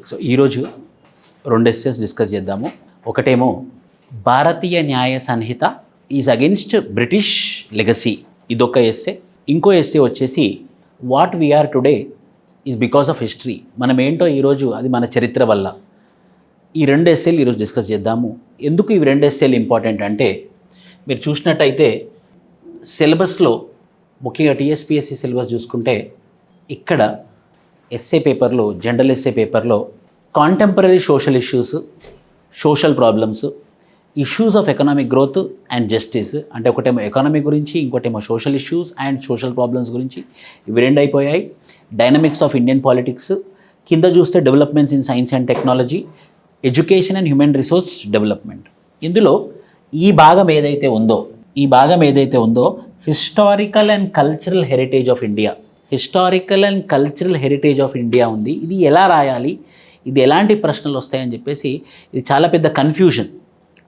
So ఈరోజు రెండు essays discuss చేద్దాము. ఒకటేమో Bharatiya Nyaya Sanhita is against British legacy, ఇదొక ఎస్సే. ఇంకో ఎస్సే వచ్చేసి what we are today is because of history, మనం ఏంటో ఈరోజు అది మన చరిత్ర వల్ల. ఈ రెండు ఎస్సేలు ఈరోజు డిస్కస్ చేద్దాము. ఎందుకు ఇవి రెండు ఎస్సేలు ఇంపార్టెంట్ అంటే, మీరు చూసినట్టయితే సిలబస్లో ముఖ్యంగా టీఎస్పీఎస్సీ సిలబస్ చూసుకుంటే ఇక్కడ ఎస్ఏ పేపర్లో, జనరల్ ఎస్ఏ పేపర్లో contemporary social issues, social problems, issues of economic growth and justice, అంటే ఒకటేమో ఎకానమీ గురించి, ఇంకోటేమో social issues and social problems గురించి, ఇవి రెండు అయిపోయాయి. డైనమిక్స్ ఆఫ్ ఇండియన్ పాలిటిక్స్, కింద చూస్తే developments in science and technology, education and human resource development. ఇందులో ఈ భాగం ఏదైతే ఉందో historical and cultural heritage of India, historical and cultural heritage of India ఉంది. ఇది ఎలా రాయాలి, ఇది ఎలాంటి ప్రశ్నలు వస్తాయని చెప్పేసి ఇది చాలా పెద్ద కన్ఫ్యూజన్.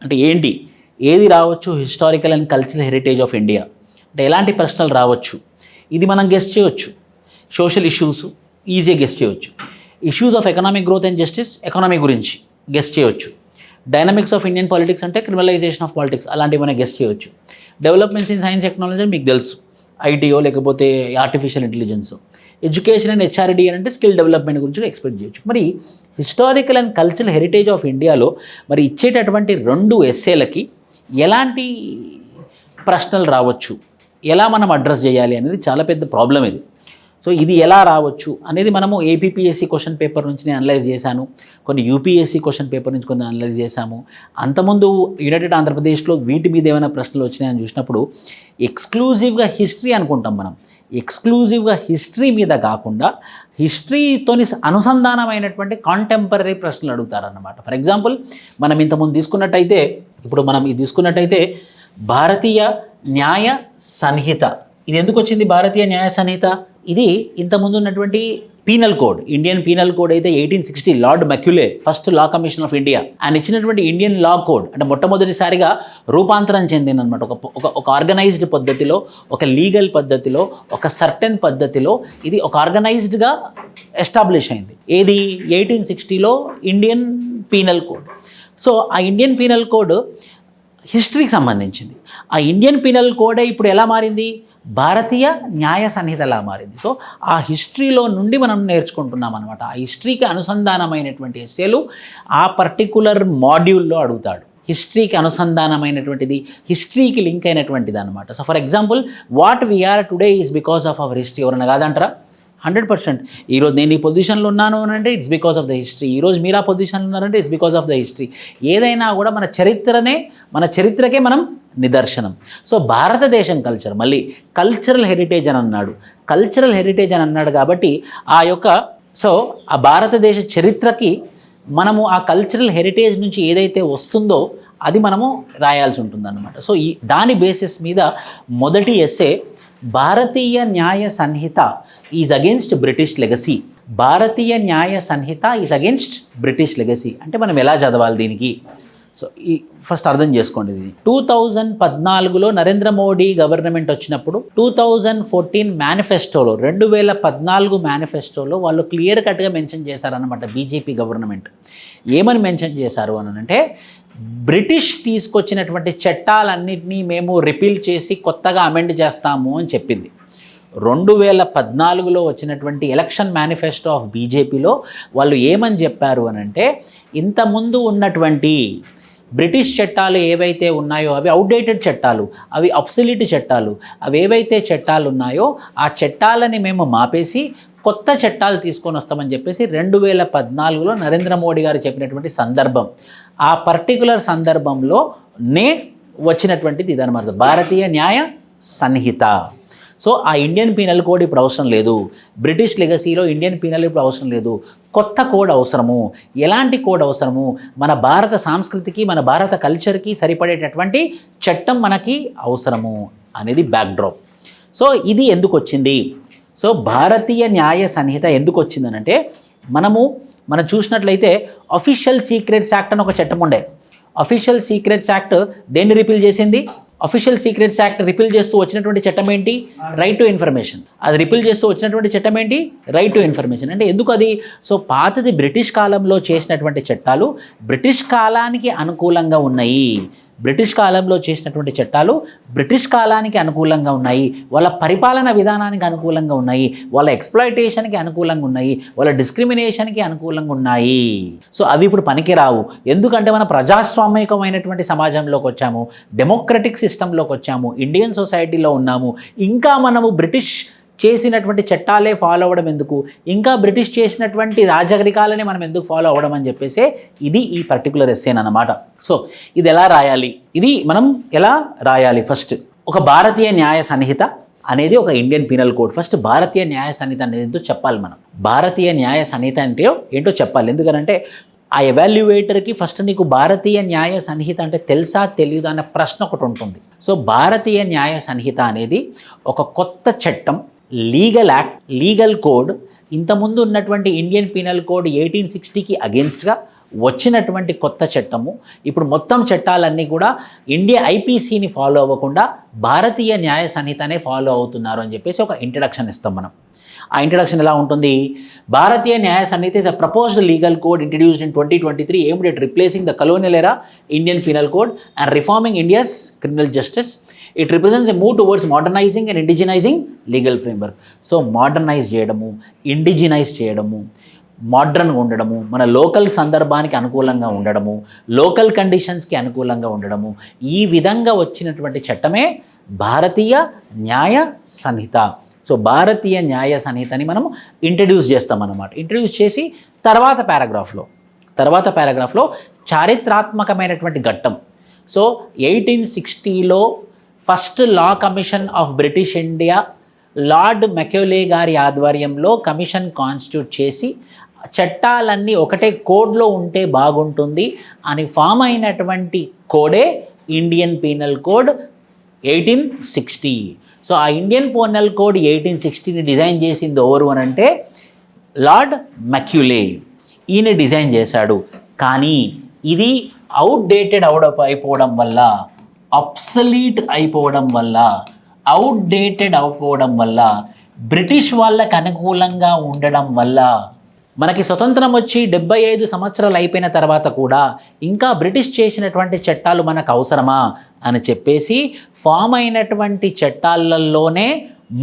అంటే ఏంటి, ఏది రావచ్చు historical and cultural heritage of India అంటే ఎలాంటి ప్రశ్నలు రావచ్చు, ఇది మనం గెస్ట్ చేయవచ్చు. సోషల్ ఇష్యూస్ ఈజీగా గెస్ట్ చేయవచ్చు. Issues of economic growth and justice, economy గురించి గెస్ట్ చేయవచ్చు. డైనమిక్స్ ఆఫ్ ఇండియన్ పాలిటిక్స్ అంటే క్రిమినలైజేషన్ ఆఫ్ పాలిటిక్స్, అలాంటివి మనం గెస్ట్ చేయవచ్చు. డెవలప్మెంట్స్ ఇన్ సైన్స్ టెక్నాలజీ మీకు తెలుసు, ఐటీఓ లేకపోతే artificial intelligence. Education and HRD అంటే స్కిల్ డెవలప్మెంట్ గురించి ఎక్స్పెక్ట్ చేయొచ్చు. మరి historical and cultural heritage of ఇండియాలో మరి ఇచ్చేటటువంటి రెండు ఎస్సేలకి ఎలాంటి ప్రశ్నలు రావచ్చు, ఎలా మనం అడ్రస్ చేయాలి అనేది చాలా పెద్ద ప్రాబ్లం ఇది. సో ఇది ఎలా రావచ్చు అనేది మనము ఏపీపీఎస్సీ క్వశ్చన్ పేపర్ నుంచి నేను అనలైజ్ చేశాను, కొన్ని యూపీఎస్సీ క్వశ్చన్ పేపర్ నుంచి కొన్ని అనలైజ్ చేశాము. అంతకుముందు యునైటెడ్ ఆంధ్రప్రదేశ్లో వీటి మీద ఏమైనా ప్రశ్నలు వచ్చినాయని చూసినప్పుడు ఎక్స్క్లూజివ్గా హిస్టరీ అనుకుంటాం మనం. ఎక్స్క్లూజివ్గా హిస్టరీ మీద కాకుండా హిస్టరీతోని అనుసంధానమైనటువంటి కాంటెంపరీ ప్రశ్నలు అడుగుతారన్నమాట. ఫర్ ఎగ్జాంపుల్ మనం ఇంతకుముందు తీసుకున్నట్టయితే, ఇప్పుడు మనం ఇది తీసుకున్నట్టయితే భారతీయ న్యాయ సంహిత, ఇది ఎందుకు వచ్చింది భారతీయ న్యాయ సంహిత? ఇది ఇంతకుముందు ఉన్నటువంటి penal code, Indian penal code అయితే 1860 Lord Macaulay, first law commission of India, ఆయన ఇచ్చినటువంటి ఇండియన్ లా కోడ్ అంటే మొట్టమొదటిసారిగా రూపాంతరం చెందిందనమాట. ఒక ఆర్గనైజ్డ్ పద్ధతిలో, ఒక లీగల్ పద్ధతిలో, ఒక సర్టెన్ పద్ధతిలో ఇది ఒక ఆర్గనైజ్డ్గా ఎస్టాబ్లిష్ అయింది. ఏది 1860లో ఇండియన్ పీనల్ కోడ్. సో ఆ ఇండియన్ పీనల్ కోడ్ హిస్టరీకి సంబంధించింది. ఆ ఇండియన్ పీనల్ కోడే ఇప్పుడు ఎలా మారింది, భారతీయ న్యాయ సంహితలా మారింది. సో ఆ హిస్టరీలో నుండి మనం నేర్చుకుంటున్నాం అనమాట. ఆ హిస్టరీకి అనుసంధానమైనటువంటి ఎస్సేలు ఆ పర్టికులర్ మాడ్యూల్లో అడుగుతాడు. హిస్టరీకి అనుసంధానమైనటువంటిది, హిస్టరీకి లింక్ అయినటువంటిది అనమాట. So for example what we are today is because of our history. ఎవరన్నా కాదంటారా? 100%. ఈరోజు నేను ఈ పొజిషన్లో ఉన్నాను అని అంటే it's because of the history. ఈరోజు మీరు ఆ పొజిషన్లో ఉన్నారంటే it's because of the history. ఏదైనా కూడా మన చరిత్రకే మనం నిదర్శనం. సో భారతదేశం కల్చర్, మళ్ళీ కల్చరల్ హెరిటేజ్ అని అన్నాడు కాబట్టి ఆ భారతదేశ చరిత్రకి మనము ఆ కల్చరల్ హెరిటేజ్ నుంచి ఏదైతే వస్తుందో అది మనము రాయాల్సి ఉంటుందన్నమాట. సో దాని బేసిస్ మీద మొదటి essay Bharatiya Nyaya Sanhita is against British legacy. Bharatiya Nyaya Sanhita is against British legacy అంటే మనం ఎలా చదవాలి దీనికి? సో ఫస్ట్ అర్థం చేసుకోండి. ఇది 2014లో నరేంద్ర మోడీ గవర్నమెంట్ వచ్చినప్పుడు 2014 మేనిఫెస్టోలో, 2014 మేనిఫెస్టోలో వాళ్ళు క్లియర్ కట్గా మెన్షన్ చేశారన్నమాట. బీజేపీ గవర్నమెంట్ ఏమని మెన్షన్ చేశారు అని అంటే, బ్రిటిష్ తీసుకొచ్చినటువంటి చట్టాలన్నింటినీ మేము రిపీల్ చేసి కొత్తగా అమెండ్ చేస్తాము అని చెప్పింది. 2014లో వచ్చినటువంటి ఎలక్షన్ మేనిఫెస్టో ఆఫ్ బీజేపీలో వాళ్ళు ఏమని చెప్పారు అని అంటే, ఇంతకుముందు ఉన్నటువంటి బ్రిటిష్ చట్టాలు ఏవైతే ఉన్నాయో అవి అవుట్డేటెడ్ చట్టాలు, అవి అబ్సల్యూట్ చట్టాలు, అవి ఏవైతే చట్టాలు ఉన్నాయో ఆ చట్టాలని మేము మాపేసి కొత్త చట్టాలు తీసుకొని వస్తామని చెప్పేసి 2014లో నరేంద్ర మోడీ గారు చెప్పినటువంటి సందర్భం. ఆ పర్టికులర్ సందర్భంలోనే వచ్చినటువంటిది ఇదన్నమాట, భారతీయ న్యాయ సంహిత. సో ఆ ఇండియన్ పీనల్ కోడ్ ఇప్పుడు అవసరం లేదు, బ్రిటిష్ లెగసీలో ఇండియన్ పీనల్ ఇప్పుడు అవసరం లేదు, కొత్త కోడ్ అవసరము. ఎలాంటి కోడ్ అవసరము? మన భారత సంస్కృతికి, మన భారత కల్చర్కి సరిపడేటటువంటి చట్టం మనకి అవసరము అనేది బ్యాక్డ్రాప్. సో ఇది ఎందుకు వచ్చింది? సో భారతీయ న్యాయ సంహిత ఎందుకు వచ్చిందనంటే, మనం చూసినట్లయితే అఫీషియల్ సీక్రెట్స్ యాక్ట్ అని ఒక చట్టం ఉండే. అఫీషియల్ సీక్రెట్స్ యాక్ట్ దేన్ని రిపీల్ చేసింది? అఫీషియల్ సీక్రెట్స్ యాక్ట్ రిపీల్ చేస్తూ వచ్చినటువంటి చట్టం ఏంటి? Right to information. అది రిపీల్ చేస్తూ వచ్చినటువంటి చట్టం ఏంటి? Right to information. అంటే ఎందుకు అది? సో పాతది బ్రిటిష్ కాలంలో చేసినటువంటి చట్టాలు బ్రిటిష్ కాలానికి అనుకూలంగా ఉన్నాయి. బ్రిటిష్ కాలంలో చేసినటువంటి చట్టాలు బ్రిటిష్ కాలానికి అనుకూలంగా ఉన్నాయి, వాళ్ళ పరిపాలన విధానానికి అనుకూలంగా ఉన్నాయి, వాళ్ళ ఎక్స్‌ప్లాయిటేషన్‌కి అనుకూలంగా ఉన్నాయి, వాళ్ళ డిస్క్రిమినేషన్‌కి అనుకూలంగా ఉన్నాయి. సో అవి ఇప్పుడు పనికిరావు. ఎందుకంటే మనం ప్రజాస్వామికమైనటువంటి సమాజంలోకి వచ్చాము, డెమోక్రటిక్ సిస్టంలోకి వచ్చాము, ఇండియన్ సొసైటీలో ఉన్నాము. ఇంకా మనము బ్రిటిష్ చేసినటువంటి చట్టాలే ఫాలో అవ్వడం ఎందుకు, ఇంకా బ్రిటిష్ చేసినటువంటి రాజరికాలనే మనం ఎందుకు ఫాలో అవ్వడం అని చెప్పేసి ఇది ఈ పర్టికులర్ ఎస్సేన్ అన్నమాట. సో ఇది ఎలా రాయాలి, ఇది మనం ఎలా రాయాలి? ఫస్ట్ ఒక భారతీయ న్యాయ సంహిత అనేది ఒక ఇండియన్ పీనల్ కోడ్. ఫస్ట్ భారతీయ న్యాయ సంహిత అనేది ఏంటో చెప్పాలి మనం. భారతీయ న్యాయ సంహిత అంటే ఏంటో చెప్పాలి. ఎందుకంటే ఆ ఎవాల్యుయేటర్కి ఫస్ట్ నీకు భారతీయ న్యాయ సంహిత అంటే తెలుసా తెలియదా అన్న ప్రశ్న ఒకటి ఉంటుంది. సో భారతీయ న్యాయ సంహిత అనేది ఒక కొత్త చట్టం, లీగల్ యాక్ట్, లీగల్ కోడ్. ఇంతకుముందు ఉన్నటువంటి ఇండియన్ పీనల్ కోడ్ 1860కి అగెన్స్ట్గా వచ్చినటువంటి కొత్త చట్టము. ఇప్పుడు మొత్తం చట్టాలన్నీ కూడా ఇండియా ఐపీసీని ఫాలో అవ్వకుండా భారతీయ న్యాయ సంహితనే ఫాలో అవుతున్నారు అని చెప్పేసి ఒక ఇంట్రడక్షన్ ఇస్తాం మనం. ఆ ఇంట్రడక్షన్ ఎలా ఉంటుంది? Bharatiya Nyaya Sanhita is a proposed legal code introduced in 2023 aimed at replacing the colonial era Indian penal code and reforming India's criminal justice. It represents a move towards modernizing and indigenizing legal framework. So modernise చేయడము, ఇండిజినైజ్ చేయడము, మోడ్రన్గా ఉండడము, మన local సందర్భానికి అనుకూలంగా ఉండడము, local కండిషన్స్కి అనుకూలంగా ఉండడము, ఈ విధంగా వచ్చినటువంటి చట్టమే భారతీయ న్యాయ సంహిత. సో భారతీయ న్యాయ సంహితని మనం ఇంట్రడ్యూస్ చేస్తామన్నమాట. ఇంట్రడ్యూస్ చేసి తర్వాత పారాగ్రాఫ్లో చారిత్రాత్మకమైనటువంటి ఘట్టం. సో 1860లో first law commission of British India Lord Macaulay గారి ఆధ్వర్యంలో కమిషన్ కాన్స్టిట్యూట్ చేసి చట్టాలన్నీ ఒకటే కోడ్లో ఉంటే బాగుంటుంది అని ఫామ్ అయినటువంటి కోడే ఇండియన్ పీనల్ కోడ్ 1860. సో ఆ ఇండియన్ పీనల్ కోడ్ 1860ని డిజైన్ చేసింది ఎవరు అని అంటే లార్డ్ మెక్యూలే. ఈయన డిజైన్ చేశాడు. కానీ ఇది అవుట్డేటెడ్ అయిపోవడం వల్ల, అబ్సలీట్ అయిపోవడం వల్ల, బ్రిటిష్ వాళ్ళకు అనుకూలంగా ఉండడం వల్ల, మనకి స్వతంత్రం వచ్చి 75 సంవత్సరాలు అయిపోయిన తర్వాత కూడా ఇంకా బ్రిటిష్ చేసినటువంటి చట్టాలు మనకు అవసరమా అని చెప్పేసి ఫామ్ అయినటువంటి చట్టాలలోనే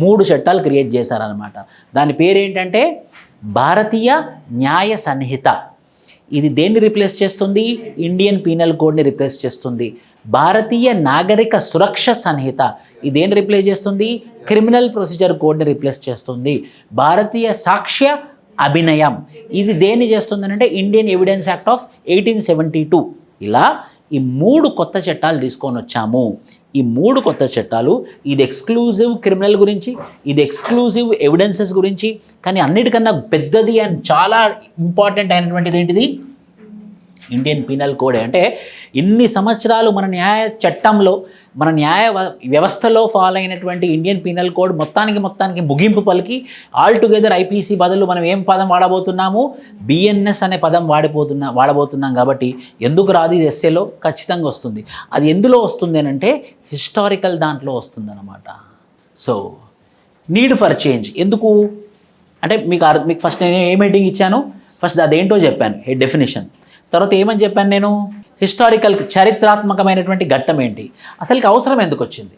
3 చట్టాలు క్రియేట్ చేశారనమాట. దాని పేరేంటంటే భారతీయ న్యాయ సంహిత. ఇది దేన్ని రిప్లేస్ చేస్తుంది? ఇండియన్ పీనల్ కోడ్ని రిప్లేస్ చేస్తుంది. భారతీయ నాగరిక సురక్ష సంహిత ఇదేంటి రిప్లేస్ చేస్తుంది? క్రిమినల్ ప్రొసీజర్ కోడ్ని రిప్లేస్ చేస్తుంది. భారతీయ సాక్ష్య అభినయం ఇది దేన్ని చేస్తుంది అంటే ఇండియన్ ఎవిడెన్స్ యాక్ట్ ఆఫ్ 1872. ఇలా ఈ 3 కొత్త చట్టాలు తీసుకొని వచ్చాము. ఈ 3 కొత్త చట్టాలు, ఇది ఎక్స్క్లూజివ్ క్రిమినల్ గురించి, ఇది ఎక్స్క్లూజివ్ ఎవిడెన్సెస్ గురించి, కానీ అన్నిటికన్నా పెద్దది అండ్ చాలా ఇంపార్టెంట్ అయినటువంటిది ఏంటిది? Indian penal code. అంటే ఇన్ని సంవత్సరాలు మన న్యాయ చట్టంలో, మన న్యాయ వ్యవస్థలో ఫాలో అయినటువంటి ఇండియన్ పీనల్ కోడ్ మొత్తానికి ముగింపు పలికి ఆల్ టుగెదర్ ఐపీసీ బదులు మనం ఏం పదం వాడబోతున్నాము? బిఎన్ఎస్ అనే పదం వాడబోతున్నాం. కాబట్టి ఎందుకు రాదు? ఇది ఎస్ఏలో ఖచ్చితంగా వస్తుంది. అది ఎందులో వస్తుంది అని అంటే హిస్టారికల్ దాంట్లో వస్తుంది అన్నమాట. సో నీడ్ ఫర్ చేంజ్ ఎందుకు అంటే మీకు ఫస్ట్ నేను ఏం హెడ్డింగ్ ఇచ్చాను? ఫస్ట్ అదేంటో చెప్పాను, డెఫినేషన్. తర్వాత ఏమని చెప్పాను నేను? హిస్టారికల్, చారిత్రాత్మకమైనటువంటి ఘట్టం ఏంటి, అసలుకి అవసరం ఎందుకు వచ్చింది,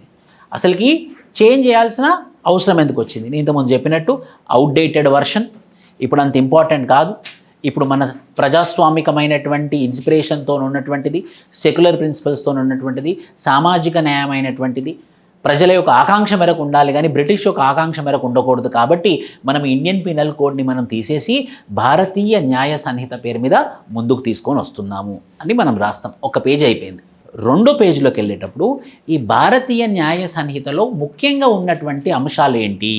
అసలుకి చేంజ్ చేయాల్సిన అవసరం ఎందుకు వచ్చింది. నేను ఇంతకుముందు చెప్పినట్టు అవుట్డేటెడ్ వర్షన్ ఇప్పుడు అంత ఇంపార్టెంట్ కాదు. ఇప్పుడు మన ప్రజాస్వామికమైనటువంటి ఇన్స్పిరేషన్తో ఉన్నటువంటిది, సెక్యులర్ ప్రిన్సిపల్స్తో ఉన్నటువంటిది, సామాజిక న్యాయమైనటువంటిది, ప్రజల యొక్క ఆకాంక్ష మేరకు ఉండాలి కానీ బ్రిటిష్ యొక్క ఆకాంక్ష మేరకు ఉండకూడదు. కాబట్టి మనం ఇండియన్ పీనల్ కోడ్ని మనం తీసేసి భారతీయ న్యాయ సంహిత పేరు మీద ముందుకు తీసుకొని వస్తున్నాము అని మనం రాస్తాం. ఒక పేజీ అయిపోయింది. 2వ పేజీలోకి వెళ్ళేటప్పుడు ఈ భారతీయ న్యాయ సంహితలో ముఖ్యంగా ఉన్నటువంటి అంశాలు ఏంటి,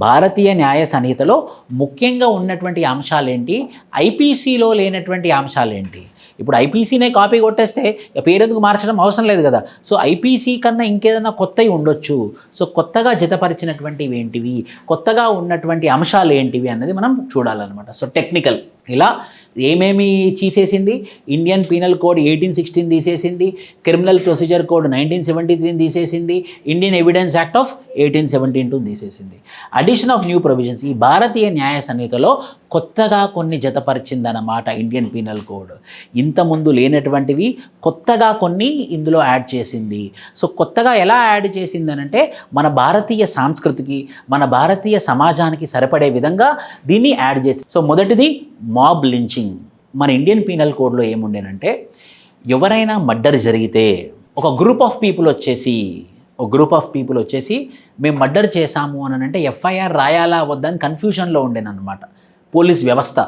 భారతీయ న్యాయ సంహితలో ముఖ్యంగా ఉన్నటువంటి అంశాలేంటి, ఐపీసీలో లేనటువంటి అంశాలేంటి. ఇప్పుడు ఐపీసీనే కాపీ కొట్టేస్తే పేరెందుకు మార్చడం అవసరం లేదు కదా. సో ఐపీసీ కన్నా ఇంకేదైనా కొత్తవి ఉండొచ్చు. సో కొత్తగా జతపరిచినటువంటివి ఏంటివి, కొత్తగా ఉన్నటువంటి అంశాలు ఏంటివి అన్నది మనం చూడాలన్నమాట. సో టెక్నికల్ ఇలా ఏమేమి తీసేసింది? ఇండియన్ పీనల్ కోడ్ 1816 తీసేసింది, క్రిమినల్ ప్రొసీజర్ కోడ్ 1973 తీసేసింది, ఇండియన్ ఎవిడెన్స్ యాక్ట్ ఆఫ్ 1872 తీసేసింది. అడిషన్ ఆఫ్ న్యూ ప్రొవిజన్స్, ఈ భారతీయ న్యాయ సంహితలో కొత్తగా కొన్ని జతపరిచిందన్నమాట ఇండియన్ పీనల్ కోడ్. ఇంతకుముందు లేనటువంటివి కొత్తగా కొన్ని ఇందులో యాడ్ చేసింది. సో కొత్తగా ఎలా యాడ్ చేసిందనంటే మన భారతీయ సంస్కృతికి, మన భారతీయ సమాజానికి సరిపడే విధంగా దీన్ని యాడ్ చేసి. సో మొదటిది మాబ్ లించింగ్. మన ఇండియన్ పీనల్ కోడ్లో ఏముండేనంటే, ఎవరైనా మర్డర్ జరిగితే ఒక గ్రూప్ ఆఫ్ పీపుల్ వచ్చేసి మేము మర్డర్ చేశాము అని అంటే ఎఫ్ఐఆర్ రాయాలా వద్దని కన్ఫ్యూజన్లో ఉండేనన్నమాట పోలీస్ వ్యవస్థ.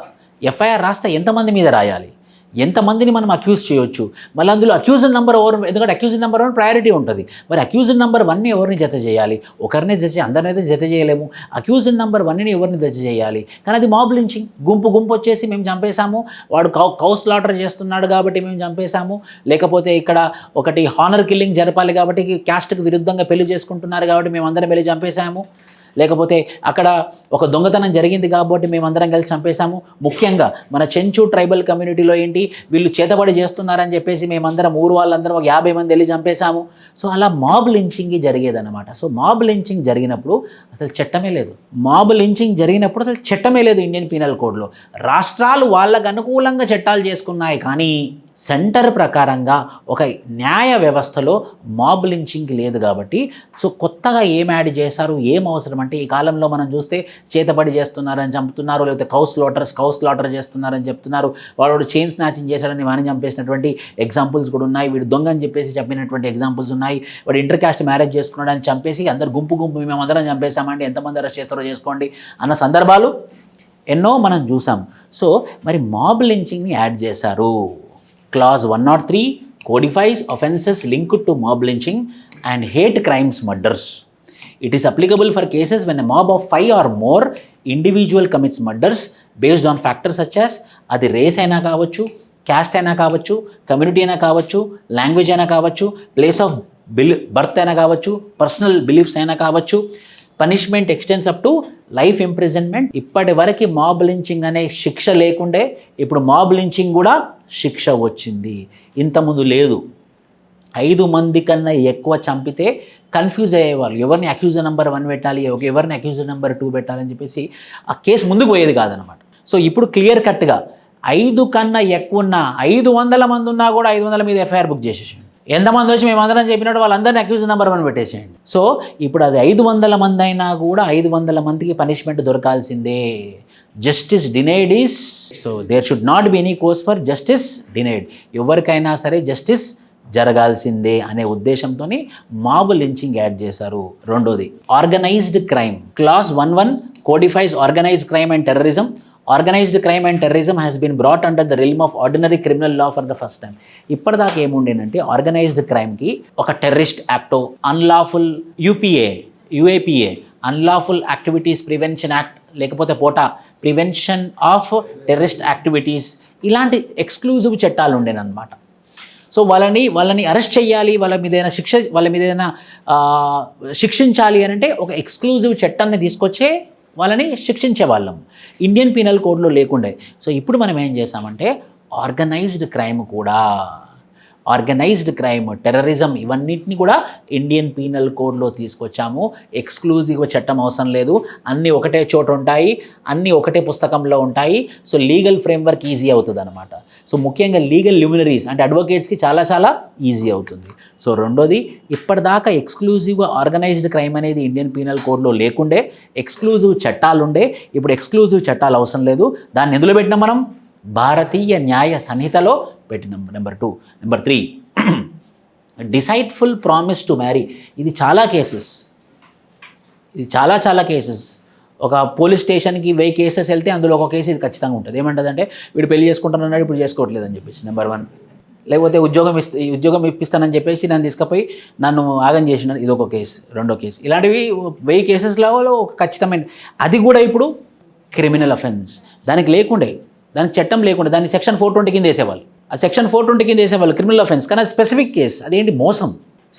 ఎఫ్ఐఆర్ రాస్తే ఎంతమంది మీద రాయాలి, ఎంతమందిని మనం అక్యూజ్ చేయొచ్చు, మళ్ళీ అందులో అక్యూజ్డ్ నెంబర్ ఎవరు, ఎందుకంటే అక్యూజ్డ్ నెంబర్ 1 ప్రయారిటీ ఉంటుంది. మరి అక్యూజ్డ్ నెంబర్ 1ని ఎవరిని జత చేయాలి? ఒకరిని అందరినైతే జత చేయలేము. అక్యూజ్డ్ నెంబర్ 1ని ఎవరిని జత చేయాలి? కానీ అది మాబ్ లించింగ్. గుంపు వచ్చేసి మేము చంపేశాము, వాడు కౌస్ లాటర్ చేస్తున్నాడు కాబట్టి మేము చంపేశాము, లేకపోతే ఇక్కడ ఒకటి హానర్ కిల్లింగ్ జరపాలి కాబట్టి క్యాస్ట్కి విరుద్ధంగా పెళ్లి చేసుకుంటున్నారు కాబట్టి మేము అందరం వెళ్ళి చంపేశాము, లేకపోతే అక్కడ ఒక దొంగతనం జరిగింది కాబట్టి మేమందరం కలిసి చంపేశాము. ముఖ్యంగా మన చెంచు ట్రైబల్ కమ్యూనిటీలో ఏంటి, వీళ్ళు చేతబడి చేస్తున్నారని చెప్పేసి మేమందరం ఊరు వాళ్ళందరం ఒక 50 మంది వెళ్ళి చంపేశాము. సో అలా మాబ్ లించింగ్ జరిగేదన్నమాట. సో మాబ్ లించింగ్ జరిగినప్పుడు అసలు చట్టమే లేదు ఇండియన్ పీనల్ కోడ్లో. రాష్ట్రాలు వాళ్ళకు అనుకూలంగా చట్టాలు చేసుకున్నాయి, కానీ సెంటర్ ప్రకారంగా ఒక న్యాయ వ్యవస్థలో మాబ్ లించింగ్ లేదు కాబట్టి సో కొత్తగా ఏం యాడ్ చేశారు, ఏం అవసరం అంటే, ఈ కాలంలో మనం చూస్తే చేతబడి చేస్తున్నారని చంపుతున్నారు, లేకపోతే కౌస్ లాటర్ చేస్తున్నారని చెప్తున్నారు, వాడు చైన్ స్నాచింగ్ చేశాడని వాడిని చంపేసినటువంటి ఎగ్జాంపుల్స్ కూడా ఉన్నాయి, వీడు దొంగ అని చెప్పేసి చెప్పినటువంటి ఎగ్జాంపుల్స్ ఉన్నాయి, వాడు ఇంటర్ కాస్ట్ మ్యారేజ్ చేసుకున్నాడని చంపేసి అందరు గుంపు మేము అందరం చంపేశామండి, ఎంతమంది అరెస్ట్ చేస్తారో చేసుకోండి అన్న సందర్భాలు ఎన్నో మనం చూసాం. సో మరి మాబ్ లించింగ్ని యాడ్ చేశారు. Clause 103 codifies offences linked to mob lynching and hate crimes murders. It is applicable for cases when a mob of 5 or more individual commits murders based on factors such as అది race అయినా కావచ్చు, caste అయినా కావచ్చు, community అయినా కావచ్చు, language అయినా కావచ్చు, place of birth అయినా కావచ్చు, పర్సనల్ బిలీఫ్స్ అయినా కావచ్చు. Punishment extends up to life imprisonment. ఇప్పటి వరకు మాబ్ లించింగ్ అనే శిక్ష లేకుండే ఇప్పుడు మాబ్ లించింగ్ కూడా శిక్ష వచ్చింది, ఇంతకుముందు లేదు. 5 మంది కన్నా ఎక్కువ చంపితే కన్ఫ్యూజ్ అయ్యేవాళ్ళు, ఎవరిని అక్యూజర్ నెంబర్ 1 పెట్టాలి, ఎవరిని అక్యూజర్ నెంబర్ 2 పెట్టాలని చెప్పేసి ఆ కేసు ముందుకు పోయేది కాదనమాట. సో ఇప్పుడు క్లియర్ కట్గా 5 కన్నా ఎక్కువ ఉన్న 500 మంది ఉన్నా కూడా 500 మీద ఎఫ్ఐఆర్ బుక్ చేసేసింది. ఎంతమంది వచ్చి మేమందరం చెప్పినట్టు వాళ్ళందరినీ అక్యూజ్ నెంబర్ 1 పెట్టేసేయండి. సో ఇప్పుడు అది 500 మంది అయినా కూడా 500 మందికి పనిష్మెంట్ దొరకాల్సిందే. Justice denied is, so there should not be any course for justice denied. ఎవరికైనా సరే జస్టిస్ జరగాల్సిందే అనే ఉద్దేశంతో మాబ్ లించింగ్ యాడ్ చేశారు. రెండోది organised crime. Clause 11 codifies organised crime and terrorism. Organized crime and terrorism has been brought under the realm of ordinary criminal law for the first time. ఇప్పటిదాకా ఏముండేనంటే organised క్రైమ్కి ఒక terrorist యాక్టో, unlawful UAPA unlawful activities prevention act, లేకపోతే POTA prevention of terrorist activities, ఇలాంటి exclusive చట్టాలు ఉండేనమాట. So వాళ్ళని arrest చేయాలి, వాళ్ళ మీద ఏదైనా శిక్షించాలి అని అంటే ఒక ఎక్స్క్లూజివ్ చట్టాన్ని తీసుకొచ్చే వాళ్ళని శిక్షించే వాళ్ళం. ఇండియన్ పీనల్ కోడ్లో లేకుండే. సో ఇప్పుడు మనం ఏం చేసామంటే ఆర్గనైజ్డ్ క్రైమ్, టెర్రరిజం, ఇవన్నిటిని కూడా ఇండియన్ పీనల్ కోడ్లో తీసుకొచ్చాము. ఎక్స్క్లూజివ్ చట్టం అవసరం లేదు, అన్నీ ఒకటే చోట ఉంటాయి, అన్నీ ఒకటే పుస్తకంలో ఉంటాయి. సో లీగల్ ఫ్రేమ్వర్క్ ఈజీ అవుతుంది అనమాట. సో ముఖ్యంగా లీగల్ ల్యూమినరీస్ అంటే అడ్వకేట్స్కి చాలా ఈజీ అవుతుంది. సో రెండోది, ఇప్పటిదాకా ఎక్స్క్లూజివ్గా ఆర్గనైజ్డ్ క్రైమ్ అనేది ఇండియన్ పీనల్ కోడ్లో లేకుండే, ఎక్స్క్లూజివ్ చట్టాలు ఉండే. ఇప్పుడు ఎక్స్క్లూజివ్ చట్టాలు అవసరం లేదు. దాన్ని ఎందులో పెట్టినాం మనం? భారతీయ న్యాయ సంహితలో పెట్టినాం. Number 3 deceitful promise to marry. ఇది చాలా కేసెస్. ఒక పోలీస్ స్టేషన్కి 1000 కేసెస్ వెళ్తే అందులో ఒక కేసు ఇది ఖచ్చితంగా ఉంటుంది. ఏమంటుందంటే వీడు పెళ్లి చేసుకుంటానన్నాడు, ఇప్పుడు చేసుకోవట్లేదు అని చెప్పేసి నెంబర్ 1. లేకపోతే ఉద్యోగం ఇప్పిస్తానని చెప్పేసి నన్ను తీసుకుపోయి నన్ను ఆగం చేసిన, ఇది ఒక కేసు. రెండో కేసు. ఇలాంటివి 1000 కేసెస్లో ఒక ఖచ్చితమైన, అది కూడా ఇప్పుడు క్రిమినల్ అఫెన్స్. దానికి చట్టం లేకుండే, దాన్ని సెక్షన్ 420 కింద వేసేవాళ్ళు. ఆ సెక్షన్ 420 కింద వేసేవాళ్ళు క్రిమినల్ అఫెన్స్. కానీ అది స్పెసిఫిక్ కేసు. అదేంటి? మోసం.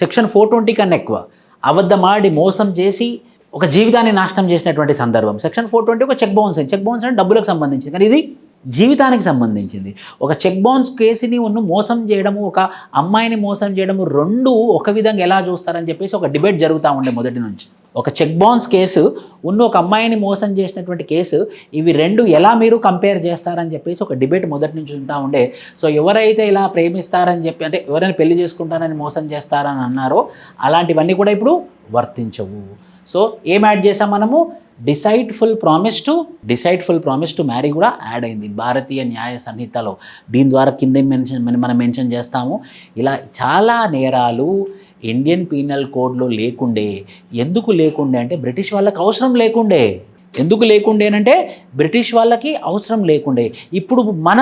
సెక్షన్ 420 కన్నా ఎక్కువ అబద్ధమాడి మోసం చేసి ఒక జీవితాన్ని నాశనం చేసినటువంటి సందర్భం. సెక్షన్ 420 ఒక చెక్ బౌన్స్ అంటే డబ్బులకు సంబంధించింది. కానీ ఇది జీవితానికి సంబంధించింది. ఒక చెక్ బౌన్స్ కేసుని మోసం చేయడము, ఒక అమ్మాయిని మోసం చేయడము రెండు ఒక విధంగా ఎలా చూస్తారని చెప్పేసి ఒక డిబేట్ జరుగుతూ ఉండే మొదటి నుంచి. ఒక చెక్ బౌన్స్ కేసు ఒక అమ్మాయిని మోసం చేసినటువంటి కేసు, ఇవి రెండు ఎలా మీరు కంపేర్ చేస్తారని చెప్పేసి ఒక డిబేట్ మొదటి నుంచి ఉంటా ఉండే. సో ఎవరైతే ఇలా ప్రేమిస్తారని చెప్పి, అంటే ఎవరైనా పెళ్లి చేసుకుంటారని మోసం చేస్తారని అన్నారో అలాంటివన్నీ కూడా ఇప్పుడు వర్తించవు. సో ఏం యాడ్ చేసాం మనము? డిసైడ్ఫుల్ ప్రామిస్ టు మ్యారీ కూడా యాడ్ అయింది భారతీయ న్యాయ సంహితలో. దీని ద్వారా కింద మనం మెన్షన్ చేస్తాము. ఇలా చాలా నేరాలు ఇండియన్ పీనల్ కోడ్లో లేకుండే. ఎందుకు లేకుండే అంటే బ్రిటిష్ వాళ్ళకి అవసరం లేకుండే. ఎందుకు లేకుండేనంటే బ్రిటిష్ వాళ్ళకి అవసరం లేకుండే. ఇప్పుడు మన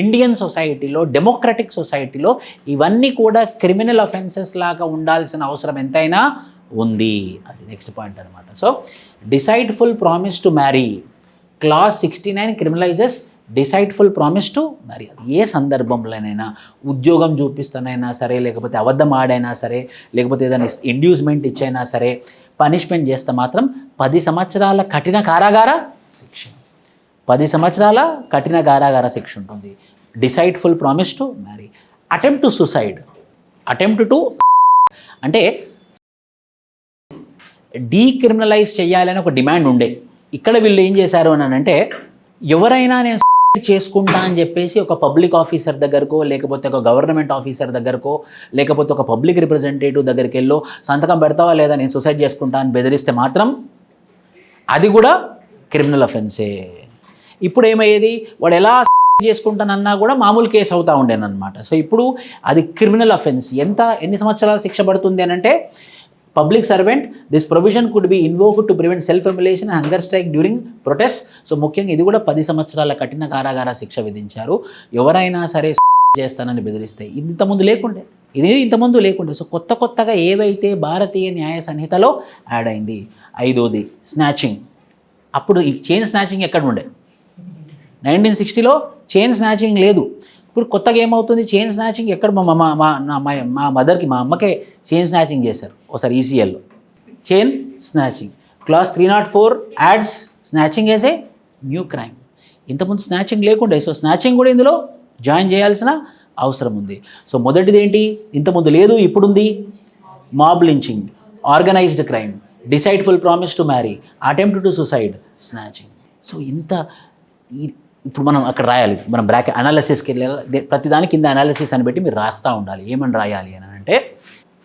ఇండియన్ సొసైటీలో, డెమోక్రటిక్ సొసైటీలో ఇవన్నీ కూడా క్రిమినల్ అఫెన్సెస్ లాగా ఉండాల్సిన అవసరం ఎంతైనా ఉంది. అది నెక్స్ట్ పాయింట్ అనమాట. So deceitful promise to marry, clause 69 criminalises deceitful promise to marry. అది ఏ సందర్భంలోనైనా, ఉద్యోగం చూపిస్తానైనా సరే, లేకపోతే అబద్ధం ఆడైనా సరే, లేకపోతే ఏదైనా ఇండ్యూస్మెంట్ ఇచ్చైనా సరే, పనిష్మెంట్ చేస్తే మాత్రం 10 సంవత్సరాల కఠిన కారాగార శిక్ష, 10 సంవత్సరాల కఠిన కారాగార శిక్ష ఉంటుంది. Deceitful promise to marry. Attempt to suicide, అంటే డీక్రిమినలైజ్ చేయాలని ఒక డిమాండ్ ఉండే. ఇక్కడ వీళ్ళు ఏం చేశారు అని అంటే, ఎవరైనా నేను చేసుకుంటా అని చెప్పేసి ఒక పబ్లిక్ ఆఫీసర్ దగ్గరకో, లేకపోతే ఒక గవర్నమెంట్ ఆఫీసర్ దగ్గరకో, లేకపోతే ఒక పబ్లిక్ రిప్రజెంటేటివ్ దగ్గరికి వెళ్ళో సంతకం పెడతావా లేదా నేను సూసైడ్ చేసుకుంటా అని బెదిరిస్తే మాత్రం అది కూడా క్రిమినల్ అఫెన్సే. ఇప్పుడు ఏమయ్యేది, వాడు ఎలా చేసుకుంటానన్నా కూడా మామూలు కేసు అవుతూ ఉండేనమాట. సో ఇప్పుడు అది క్రిమినల్ అఫెన్స్. ఎన్ని సంవత్సరాల శిక్ష పడుతుంది అని అంటే, public servant, this provision could be invoked to prevent self emulation and hunger strike during protest. So ముఖ్యంగా ఇది కూడా 10 సంవత్సరాల కఠిన కారాగార శిక్ష విధించారు ఎవరైనా సరే చేస్తానని బెదిరిస్తే. ఇంతకుముందు లేకుండే. సో కొత్తగా ఏవైతే భారతీయ న్యాయ సంహితలో యాడ్ అయింది. 5వది స్నాచింగ్. అప్పుడు ఈ చైన్ స్నాచింగ్ ఎక్కడ ఉండే? 1960లో చైన్ స్నాచింగ్ లేదు. ఇప్పుడు కొత్తగా ఏమవుతుంది, చైన్ స్నాచింగ్ ఎక్కడ? మా మదర్కి, మా అమ్మకే చైన్ స్నాచింగ్ చేశారు ఒకసారి ఈసీఎల్లో. Chain snatching clause 304 adds snatching as a new crime. ఇంతకుముందు స్నాచింగ్ లేకుండే. సో స్నాచింగ్ కూడా ఇందులో జాయిన్ చేయాల్సిన అవసరం ఉంది. సో మొదటిది ఏంటి, ఇంతకుముందు లేదు, ఇప్పుడుంది. Mob lynching, organised crime, deceitful promise to marry, attempt to suicide, snatching. So ఇప్పుడు మనం అక్కడ రాయాలి, మనం బ్రాకెట్ అనాలిసిస్కి వెళ్ళి ప్రతిదాని కింద అనాలిసిస్ అని పెట్టి మీరు రాస్తూ ఉండాలి. ఏమని రాయాలి అని అంటే,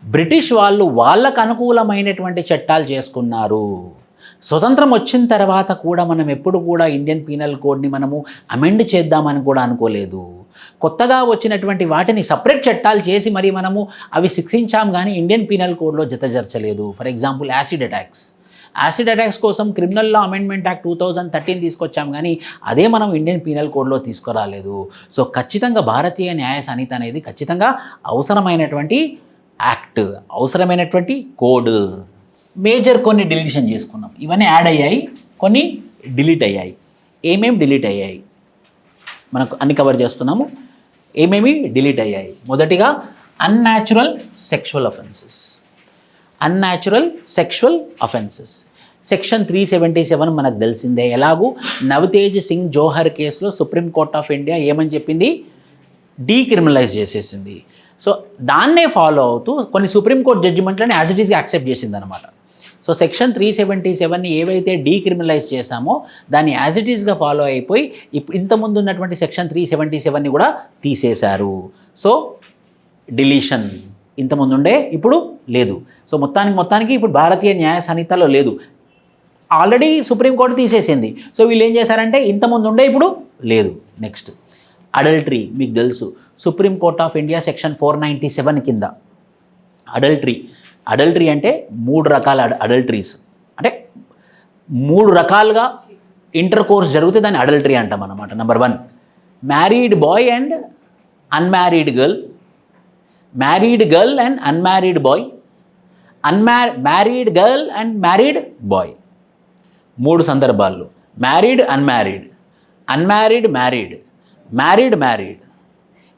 బ్రిటిష్ వాళ్ళు వాళ్ళకు అనుకూలమైనటువంటి చట్టాలు చేసుకున్నారు. స్వతంత్రం వచ్చిన తర్వాత కూడా మనం ఎప్పుడు కూడా ఇండియన్ పీనల్ కోడ్ని మనము అమెండ్ చేద్దామని కూడా అనుకోలేదు. కొత్తగా వచ్చినటువంటి వాటిని సపరేట్ చట్టాలు చేసి మరి మనము అవి శిక్షించాం, కానీ ఇండియన్ పీనల్ కోడ్లో జతజర్చలేదు. ఫర్ ఎగ్జాంపుల్ యాసిడ్ అటాక్స్ కోసం క్రిమినల్ లా అమెండ్మెంట్ యాక్ట్ 2013 తీసుకొచ్చాం, కానీ అదే మనం ఇండియన్ పీనల్ కోడ్లో తీసుకురాలేదు. సో ఖచ్చితంగా భారతీయ న్యాయ సంహిత అనేది ఖచ్చితంగా అవసరమైనటువంటి యాక్ట్, అవసరమైనటువంటి కోడ్. మేజర్ కొన్ని డిలీషన్ చేసుకున్నాం, ఇవన్నీ యాడ్ అయ్యాయి, కొన్ని డిలీట్ అయ్యాయి. ఏమేమి డిలీట్ అయ్యాయి మనకు అన్ని కవర్ చేస్తున్నాము. ఏమేమి డిలీట్ అయ్యాయి? మొదటిగా అన్యాచురల్ సెక్షువల్ అఫెన్సెస్. సెక్షన్ 377 మనకు తెలిసిందే. ఎలాగూ నవతేజ్ సింగ్ జోహర్ కేసులో సుప్రీంకోర్ట్ ఆఫ్ ఇండియా ఏమని చెప్పింది? డీక్రిమినలైజ్ చేసేసింది. సో దాన్నే ఫాలో అవుతూ కొన్ని సుప్రీంకోర్టు జడ్జిమెంట్లని యాజ్ ఇట్ ఈస్గా యాక్సెప్ట్ చేసింది అనమాట. సో సెక్షన్ 377ని ఏవైతే డీక్రిమినలైజ్ చేశామో దాన్ని యాజ్ ఇట్ ఈస్గా ఫాలో అయిపోయి ఇంతకుముందు ఉన్నటువంటి సెక్షన్ 377ని కూడా తీసేశారు. సో డిలీషన్, ఇంతకుముందు ఉండే ఇప్పుడు లేదు. సో మొత్తానికి ఇప్పుడు భారతీయ న్యాయ సంహితలో లేదు, ఆల్రెడీ సుప్రీంకోర్టు తీసేసింది. సో వీళ్ళు ఏం చేశారంటే ఇంతకుముందు ఉండే ఇప్పుడు లేదు. Next adultery. మీకు తెలుసు సుప్రీంకోర్ట్ ఆఫ్ ఇండియా సెక్షన్ 497 కింద అడల్టరీ అంటే 3 రకాల అడల్టరీస్, అంటే 3 రకాలుగా ఇంటర్ కోర్స్ జరిగితే దాన్ని అడల్టరీ అంటాం అన్నమాట. Number 1 married boy and unmarried girl, married girl and unmarried boy, married girl and married boy. 3 సందర్భాల్లో married unmarried, unmarried married, married.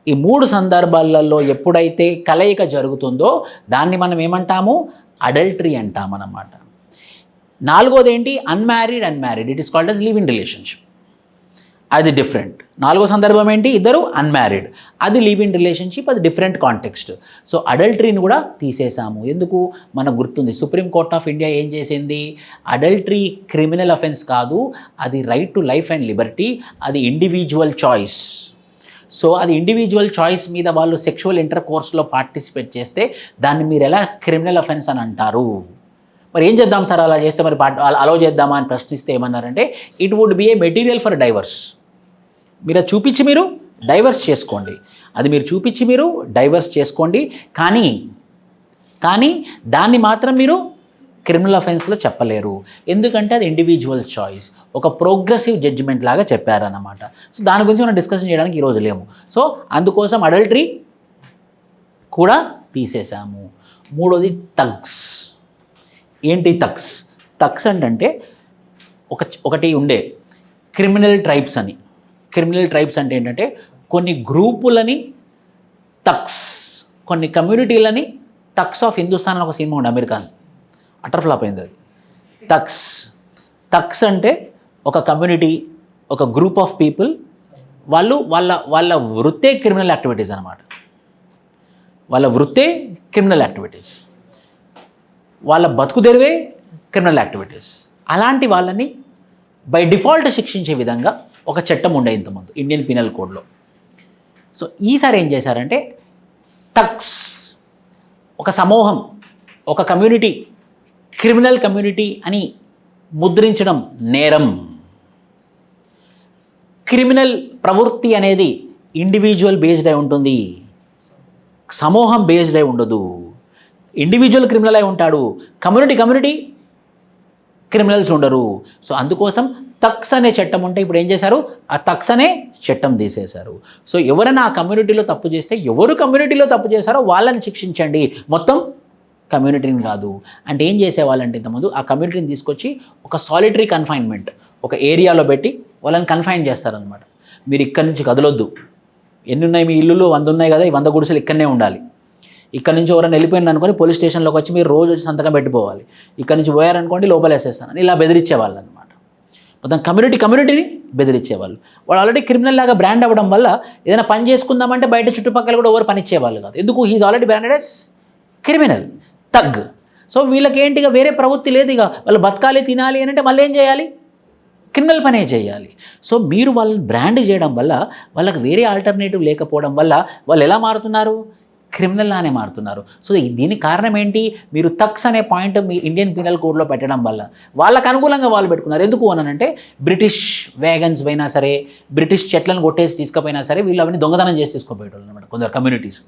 ఈ 3 సందర్భాలలో ఎప్పుడైతే కలయిక జరుగుతుందో దాన్ని మనం ఏమంటాము? అడల్టరీ అంటామన్నమాట. 4వది ఏంటి? Unmarried, it is called as live in relationship. అది డిఫరెంట్. 4వ సందర్భం ఏంటి, ఇద్దరు అన్మ్యారీడ్, అది లివ్ ఇన్ రిలేషన్షిప్, అది డిఫరెంట్ కాంటెక్స్ట్. సో అడల్టరీని కూడా తీసేసాము. ఎందుకు, మనకు గుర్తుంది సుప్రీం కోర్ట్ ఆఫ్ ఇండియా ఏం చేసింది, అడల్టరీ క్రిమినల్ అఫెన్స్ కాదు, అది right to life and Liberty, అది ఇండివిజువల్ చాయిస్. సో అది ఇండివిజువల్ చాయిస్ మీద వాళ్ళు సెక్షువల్ ఇంటర్ కోర్స్లో పార్టిసిపేట్ చేస్తే దాన్ని మీరు ఎలా క్రిమినల్ అఫెన్స్ అని అంటారు. మరి ఏం చేద్దాం సార్ అలా చేస్తే, మరి అలౌ చేద్దామా అని ప్రశ్నిస్తే ఏమన్నారంటే it would be a material for divorce. మీరు అది చూపించి మీరు డైవర్స్ చేసుకోండి, అది మీరు చూపించి మీరు డైవర్స్ చేసుకోండి, కానీ దాన్ని మాత్రం మీరు క్రిమినల్ అఫెన్స్లో చెప్పలేరు. ఎందుకంటే అది ఇండివిజువల్ చాయిస్, ఒక ప్రోగ్రెసివ్ జడ్జిమెంట్ లాగా చెప్పారన్నమాట. సో దాని గురించి మనం డిస్కషన్ చేయడానికి ఈరోజు లేము. సో అందుకోసం అడల్టరీ కూడా తీసేసాము. 3వది థగ్స్. ఏంటి థగ్స్? థగ్స్ అంటే ఒకటి ఉండే క్రిమినల్ ట్రైబ్స్ అని. క్రిమినల్ ట్రైబ్స్ అంటే ఏంటంటే కొన్ని గ్రూపులని థగ్స్, కొన్ని కమ్యూనిటీలని థగ్స్ ఆఫ్ హిందుస్థాన్ అని ఒక సినిమా ఉండే, అమెరికాన్, అటర్ ఫ్లాప్ అయింది అది. థగ్స్ అంటే ఒక కమ్యూనిటీ, ఒక గ్రూప్ ఆఫ్ పీపుల్, వాళ్ళు వాళ్ళ వృత్తే క్రిమినల్ యాక్టివిటీస్ అన్నమాట. వాళ్ళ వృత్తే క్రిమినల్ యాక్టివిటీస్, వాళ్ళ బతుకుదెరువే క్రిమినల్ యాక్టివిటీస్. అలాంటి వాళ్ళని బై డిఫాల్ట్ శిక్షించే విధంగా ఒక చట్టం ఉండే ఇంతకుముందు ఇండియన్ పీనల్ కోడ్లో. సో ఈసారి ఏం చేశారంటే థగ్స్, ఒక సమూహం, ఒక కమ్యూనిటీ క్రిమినల్ కమ్యూనిటీ అని ముద్రించడం నేరం. క్రిమినల్ ప్రవృత్తి అనేది ఇండివిజువల్ బేస్డ్ అయి ఉంటుంది, సమూహం బేస్డ్ అయి ఉండదు. ఇండివిజువల్ క్రిమినల్ అయి ఉంటాడు, కమ్యూనిటీ క్రిమినల్స్ ఉండరు. సో అందుకోసం థగ్స్ అనే చట్టం ఉంటే ఇప్పుడు ఏం చేశారు, ఆ థగ్స్ అనే చట్టం తీసేశారు. సో ఎవరైనా ఆ కమ్యూనిటీలో తప్పు చేస్తే, ఎవరు కమ్యూనిటీలో తప్పు చేశారో వాళ్ళని శిక్షించండి, మొత్తం కమ్యూనిటీని కాదు. అంటే ఏం చేసేవాళ్ళంటే ఇంతకుముందు ఆ కమ్యూనిటీని తీసుకొచ్చి ఒక సాలిటరీ కన్ఫైన్మెంట్, ఒక ఏరియాలో పెట్టి వాళ్ళని కన్ఫైన్ చేస్తారనమాట. మీరు ఇక్కడి నుంచి కదలొద్దు, ఎన్ని ఉన్నాయి మీ ఇల్లులు, 100 ఉన్నాయి కదా, ఈ 100 గుడిసెలు ఇక్కడనే ఉండాలి. ఇక్కడ నుంచి ఎవరైనా వెళ్ళిపోయింది అనుకోని పోలీస్ స్టేషన్లోకి వచ్చి మీరు రోజు వచ్చి సంతకం పెట్టిపోవాలి. ఇక్కడ నుంచి పోయారనుకోండి లోపలేసేస్తానని ఇలా బెదిరించేవాళ్ళు అనమాట. మొత్తం కమ్యూనిటీని బెదిరించేవాళ్ళు. వాళ్ళు ఆల్రెడీ క్రిమినల్ లాగా బ్రాండ్ అవ్వడం వల్ల ఏదైనా పని చేసుకుందామంటే బయట చుట్టుపక్కల కూడా ఎవరు పని ఇచ్చేవాళ్ళు కాదు. ఎందుకు, he's already branded as criminal, thug. So వీళ్ళకి ఏంటిగా వేరే ప్రవృత్తి లేదు, ఇక వాళ్ళు బతకాలి తినాలి అని అంటే మళ్ళీ ఏం చేయాలి, క్రిమినల్ పనే చేయాలి. సో మీరు వాళ్ళని బ్రాండ్ చేయడం వల్ల, వాళ్ళకి వేరే ఆల్టర్నేటివ్ లేకపోవడం వల్ల వాళ్ళు ఎలా మారుతున్నారు, క్రిమినల్లానే మారుతున్నారు. సో దీనికి కారణం ఏంటి, మీరు థగ్స్ అనే పాయింట్ మీ ఇండియన్ పీనల్ కోడ్లో పెట్టడం వల్ల వాళ్ళకు అనుకూలంగా వాళ్ళు పెట్టుకున్నారు. ఎందుకు అనంటే బ్రిటిష్ వ్యాగన్స్ పోయినా సరే, బ్రిటిష్ చెట్లను కొట్టేసి తీసుకుపోయినా సరే వీళ్ళు అవన్నీ దొంగతనం చేసి తీసుకుపోయేటోళ్ళు అనమాట కొందరు కమ్యూనిటీస్.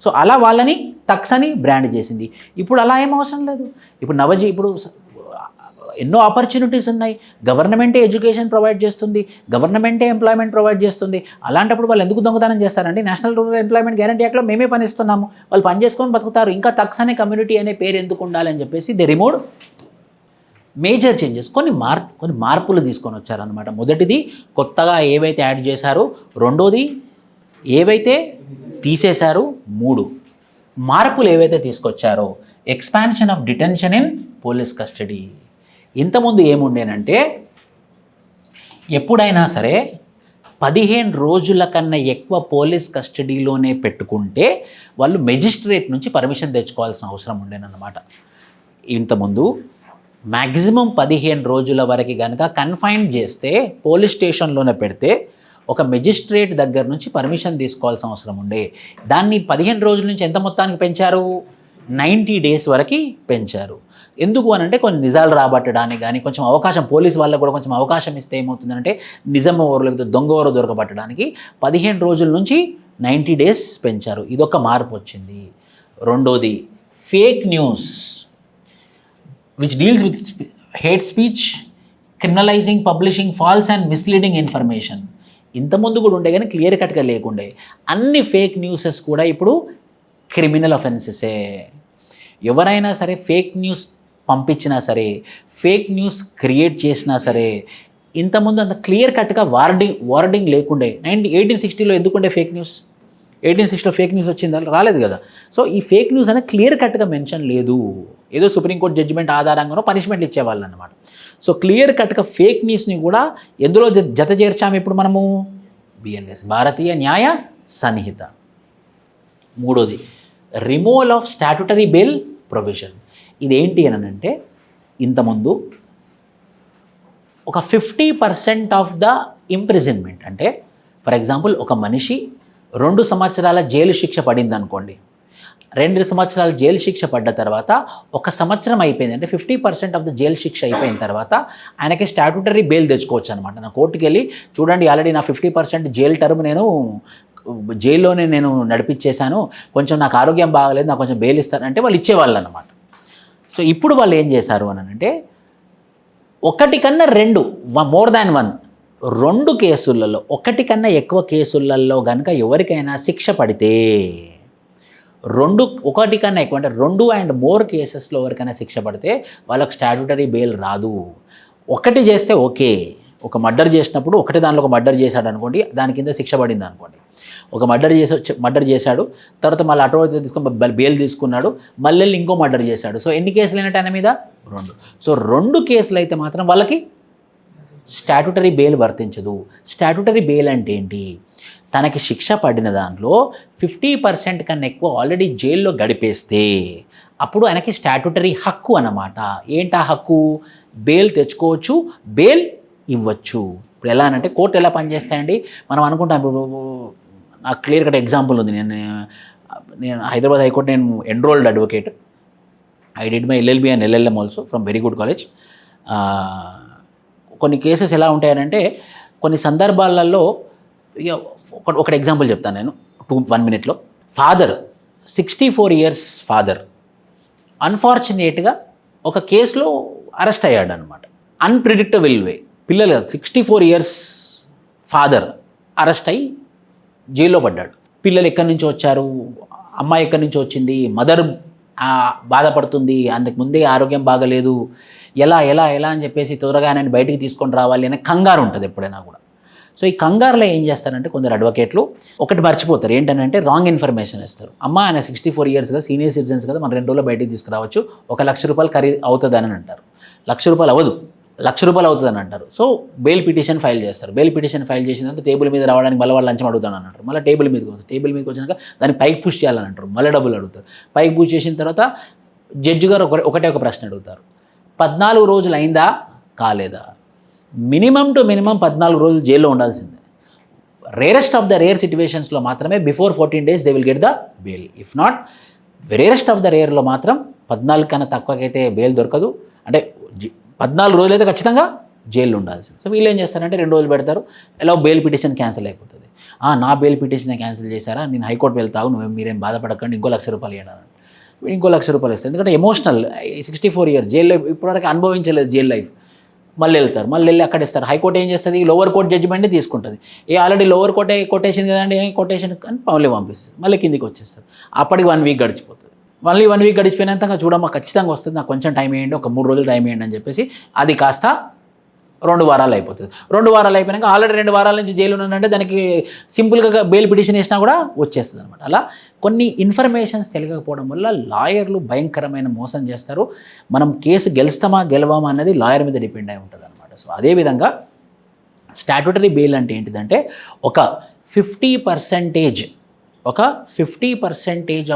సో అలా వాళ్ళని థగ్స్ అని బ్రాండ్ చేసింది. ఇప్పుడు అలా ఏం అవసరం లేదు. ఇప్పుడు ఎన్నో ఆపర్చునిటీస్ ఉన్నాయి, గవర్నమెంటే ఎడ్యుకేషన్ ప్రొవైడ్ చేస్తుంది, గవర్నమెంటే ఎంప్లాయ్మెంట్ ప్రొవైడ్ చేస్తుంది. అలాంటప్పుడు వాళ్ళు ఎందుకు దొంగతనం చేస్తారండి, నేషనల్ రూరల్ ఎంప్లాయ్మెంట్ గ్యారంటీ యాక్ట్లో మేమే పని ఇస్తున్నాము, వాళ్ళు పని చేసుకొని బతుకుతారు, ఇంకా థగ్స్ అనే కమ్యూనిటీ అనే పేరు ఎందుకు ఉండాలని చెప్పేసి దే రిమూవ్ మేజర్ చేంజెస్, కొన్ని మార్పులు తీసుకొని వచ్చారనమాట. మొదటిది కొత్తగా ఏవైతే యాడ్ చేశారో, రెండోది ఏవైతే తీసేశారో, 3 మార్పులు ఏవైతే తీసుకొచ్చారో, expansion of detention in police custody. ఇంతకుముందు ఏముండేనంటే ఎప్పుడైనా సరే 15 రోజుల కన్నా ఎక్కువ పోలీస్ కస్టడీలోనే పెట్టుకుంటే వాళ్ళు మెజిస్ట్రేట్ నుంచి పర్మిషన్ తెచ్చుకోవాల్సిన అవసరం ఉండేనన్నమాట. ఇంతకుముందు మ్యాక్సిమం 15 రోజుల వరకు కనుక కన్ఫైన్ చేస్తే పోలీస్ స్టేషన్లోనే పెడితే ఒక మెజిస్ట్రేట్ దగ్గర నుంచి పర్మిషన్ తీసుకోవాల్సిన అవసరం ఉండే. దాన్ని 15 రోజుల నుంచి ఎంత మొత్తానికి పెంచారు, 90 days వరకు పెంచారు. ఎందుకు అనంటే కొన్ని నిజాలు రాబట్టడానికి కానీ, కొంచెం అవకాశం పోలీసు వాళ్ళకు కూడా కొంచెం అవకాశం ఇస్తే ఏమవుతుందంటే నిజం ఎవరు లేకపోతే దొంగ ఎవరు దొరకబట్టడానికి 15 రోజుల నుంచి 90 days పెంచారు. ఇదొక మార్పు వచ్చింది. రెండోది fake news which deals with hate speech, criminalising publishing false and misleading information. ఇంతకుముందు కూడా ఉండే కానీ క్లియర్ కట్గా లేకుండే. అన్ని ఫేక్ న్యూసెస్ కూడా ఇప్పుడు క్రిమినల్ అఫెన్సెసే. ఎవరైనా సరే ఫేక్ న్యూస్ పంపించినా సరే, ఫేక్ న్యూస్ క్రియేట్ చేసినా సరే, ఇంతకుముందు అంత క్లియర్ కట్గా వార్డింగ్ లేకుండే. 1860లో ఎందుకుండే ఫేక్ న్యూస్, 1860లో ఫేక్ న్యూస్ వచ్చిందా, రాలేదు కదా. సో ఈ ఫేక్ న్యూస్ అనేది క్లియర్ కట్గా మెన్షన్ లేదు. ఏదో సుప్రీంకోర్టు జడ్జిమెంట్ ఆధారంగానో పనిష్మెంట్లు ఇచ్చేవాళ్ళు అనమాట. సో క్లియర్ కట్గా ఫేక్ న్యూస్ని కూడా ఎందులో జత చేర్చాము ఇప్పుడు మనము? బిఎన్ఎస్, భారతీయ న్యాయ సంహిత. మూడోది removal of statutory bail provision. ఇదేంటి అని అంటే ఇంతకుముందు ఒక 50% ఆఫ్ ద ఇంప్రిజన్మెంట్, అంటే ఫర్ ఎగ్జాంపుల్ ఒక మనిషి 2 సంవత్సరాల జైలు శిక్ష పడింది అనుకోండి. 2 సంవత్సరాల జైలు శిక్ష పడ్డ తర్వాత 1 సంవత్సరం అయిపోయింది అంటే 50% ఆఫ్ ద జైలు శిక్ష అయిపోయిన తర్వాత ఆయనకి స్టాట్యుటరీ బెయిల్ తెచ్చుకోవచ్చు అనమాట. నా కోర్టుకి వెళ్ళి చూడండి ఆల్రెడీ నా 50% జైలు టర్మ్ నేను జైల్లోనే నేను నడిపించేశాను, కొంచెం నాకు ఆరోగ్యం బాగలేదు, నాకు కొంచెం బెయిల్ ఇస్తారంటే వాళ్ళు ఇచ్చేవాళ్ళు అనమాట. సో ఇప్పుడు వాళ్ళు ఏం చేశారు అని అంటే 1 కన్నా 2, మోర్ దాన్ 1, 2 కేసులలో 1 కన్నా ఎక్కువ కేసులలో కనుక ఎవరికైనా శిక్ష పడితే 1 కన్నా ఎక్కువ అంటే 2 అండ్ మోర్ కేసెస్లో ఎవరికైనా శిక్ష పడితే వాళ్ళకి స్టాట్యుటరీ బెయిల్ రాదు. 1 చేస్తే ఓకే, ఒక మర్డర్ చేసినప్పుడు దానిలో ఒక మర్డర్ చేశాడు అనుకోండి, దాని కింద శిక్ష పడింది అనుకోండి. ఒక మర్డర్ చేశాడు, తర్వాత మళ్ళీ అటు తీసుకొని బెయిల్ తీసుకున్నాడు, మళ్ళీ ఇంకో మర్డర్ చేశాడు. సో ఎన్ని కేసులు అయినట్టు ఆయన మీద? 2. సో 2 కేసులు అయితే మాత్రం వాళ్ళకి స్టాట్యుటరీ బెయిల్ వర్తించదు. స్టాట్యుటరీ బెయిల్ అంటే ఏంటి? తనకి శిక్ష పడిన దాంట్లో 50% కన్నా ఎక్కువ ఆల్రెడీ జైల్లో గడిపేస్తే అప్పుడు ఆయనకి స్టాట్యుటరీ హక్కు అన్నమాట. ఏంటి ఆ హక్కు? బెయిల్ తెచ్చుకోవచ్చు, బెయిల్ ఇవ్వచ్చు. ఇప్పుడు ఎలా అంటే కోర్టు ఎలా పనిచేస్తాయండి, మనం అనుకుంటాం. ఇప్పుడు నాకు క్లియర్ కట్ ఎగ్జాంపుల్ ఉంది. నేను హైదరాబాద్ హైకోర్టు నేను enrolled advocate. I did my LLB and LLM also from very good college. కొన్ని కేసెస్ ఎలా ఉంటాయనంటే కొన్ని సందర్భాలలో ఒక ఎగ్జాంపుల్ చెప్తాను నేను 1 మినిట్లో. ఫాదర్ 64 years ఫాదర్ అన్ఫార్చునేట్గా ఒక కేసులో అరెస్ట్ అయ్యాడు అనమాట. అన్ప్రిడిక్టబుల్ వే. పిల్లలు 64 years ఫాదర్ అరెస్ట్ అయ్యి జైల్లో పడ్డాడు. పిల్లలు ఎక్కడి నుంచి వచ్చారు, అమ్మాయి ఎక్కడి నుంచి వచ్చింది, మదర్ బాధపడుతుంది, అందుకు ముందే ఆరోగ్యం బాగలేదు, ఎలా ఎలా ఎలా అని చెప్పేసి త్వరగా ఆయన బయటికి తీసుకొని రావాలి అనే కంగారు ఉంటుంది ఎప్పుడైనా కూడా. సో ఈ కంగారులో ఏం చేస్తారంటే కొందరు అడ్వకేట్లు ఒకటి మర్చిపోతారు. ఏంటంటే రాంగ్ ఇన్ఫర్మేషన్ ఇస్తారు. అమ్మ ఆయన 64 years కదా, సీనియర్ సిటిజన్స్ కదా, మన 2 రోజుల్లో బయటికి తీసుకురావచ్చు, 1 లక్ష రూపాయలు ఖరీదు అవుతుందని అంటారు. 1 లక్ష రూపాయలు అవ్వదు, 1 లక్ష రూపాయలు అవుతుందని అంటారు. సో బెయిల్ పిటిషన్ ఫైల్ చేస్తారు. బెయిల్ పిటిషన్ ఫైల్ చేసిన తర్వాత టేబుల్ మీద రావడానికి మళ్ళీ వాళ్ళు లంచం అడుగుతాను అంటారు. మళ్ళీ టేబుల్ మీదకి వస్తుంది. టేబుల్ మీదకి వచ్చినాక దాన్ని పైకి పుష్ చేయాలని అంటారు. మళ్ళీ డబ్బులు అడుగుతారు. పైకి పుష్ చేసిన తర్వాత జడ్జి గారు ఒకటే ఒక ప్రశ్న అడుగుతారు, 14 రోజులు అయిందా కాలేదా? మినిమం టు మినిమం 14 రోజులు జైల్లో ఉండాల్సిందే. రేరెస్ట్ ఆఫ్ ద రేర్ సిచ్యువేషన్స్లో మాత్రమే before 14 days they will get the bail. If not rarest of the రేర్లో మాత్రం 14 కన్నా తక్కువకైతే బెయిల్ దొరకదు. అంటే 14 రోజులు అయితే ఖచ్చితంగా జైల్లో ఉండాల్సింది. సో వీళ్ళు ఏం చేస్తారంటే 2 రోజులు పెడతారు, ఎలా బెయిల్ పిటిషన్ క్యాన్సిల్ అయిపోతుంది. నా బెయిల్ పిటిషన్ క్యాన్సిల్ చేశారా, నేను హైకోర్టు వెళ్తావు, మీరేం బాధపడకండి, ఇంకో 1 లక్ష రూపాయలు ఇవ్వడానికి. ఇంకో 1 లక్ష రూపాయలు ఇస్తారు. ఎందుకంటే ఎమోషనల్ 64 years జైల్లో ఇప్పటివరకు అనుభవించలేదు జైల్ లైఫ్. మళ్ళీ వెళ్తారు, మళ్ళీ వెళ్ళి అక్కడ ఇస్తారు. హైకోర్టు ఏం చేస్తుంది, లోవర్ కోర్ట్ జడ్జిమెంట్ని తీసుకుంటుంది. ఆల్రెడీ లోవర్ కోర్టే కొటేషన్ కదండి, కొటేషన్ అని మళ్ళీ పంపిస్తుంది, మళ్ళీ కిందికి వచ్చేస్తారు. అప్పటికి 1 week గడిచిపోతుంది. మళ్ళీ 1 week గడిచిపోయినంత చూడమ్మా ఖచ్చితంగా వస్తుంది, నాకు కొంచెం టైం వేయండి, ఒక 3 రోజులు టైం వేయండి అని చెప్పేసి అది కాస్త 2 వారాలు అయిపోతుంది. 2 వారాలు అయిపోయినాక ఆల్రెడీ 2 వారాల నుంచి జైలు ఉన్నానంటే దానికి సింపుల్గా బెయిల్ పిటిషన్ వేసినా కూడా వచ్చేస్తుంది అనమాట. అలా కొన్ని ఇన్ఫర్మేషన్స్ తెలియకపోవడం వల్ల లాయర్లు భయంకరమైన మోసం చేస్తారు. మనం కేసు గెలవమా అన్నది లాయర్ మీద డిపెండ్ అయి ఉంటుంది అనమాట. సో అదేవిధంగా స్టాట్యుటరీ బెయిల్ అంటే ఏంటిదంటే ఒక 50%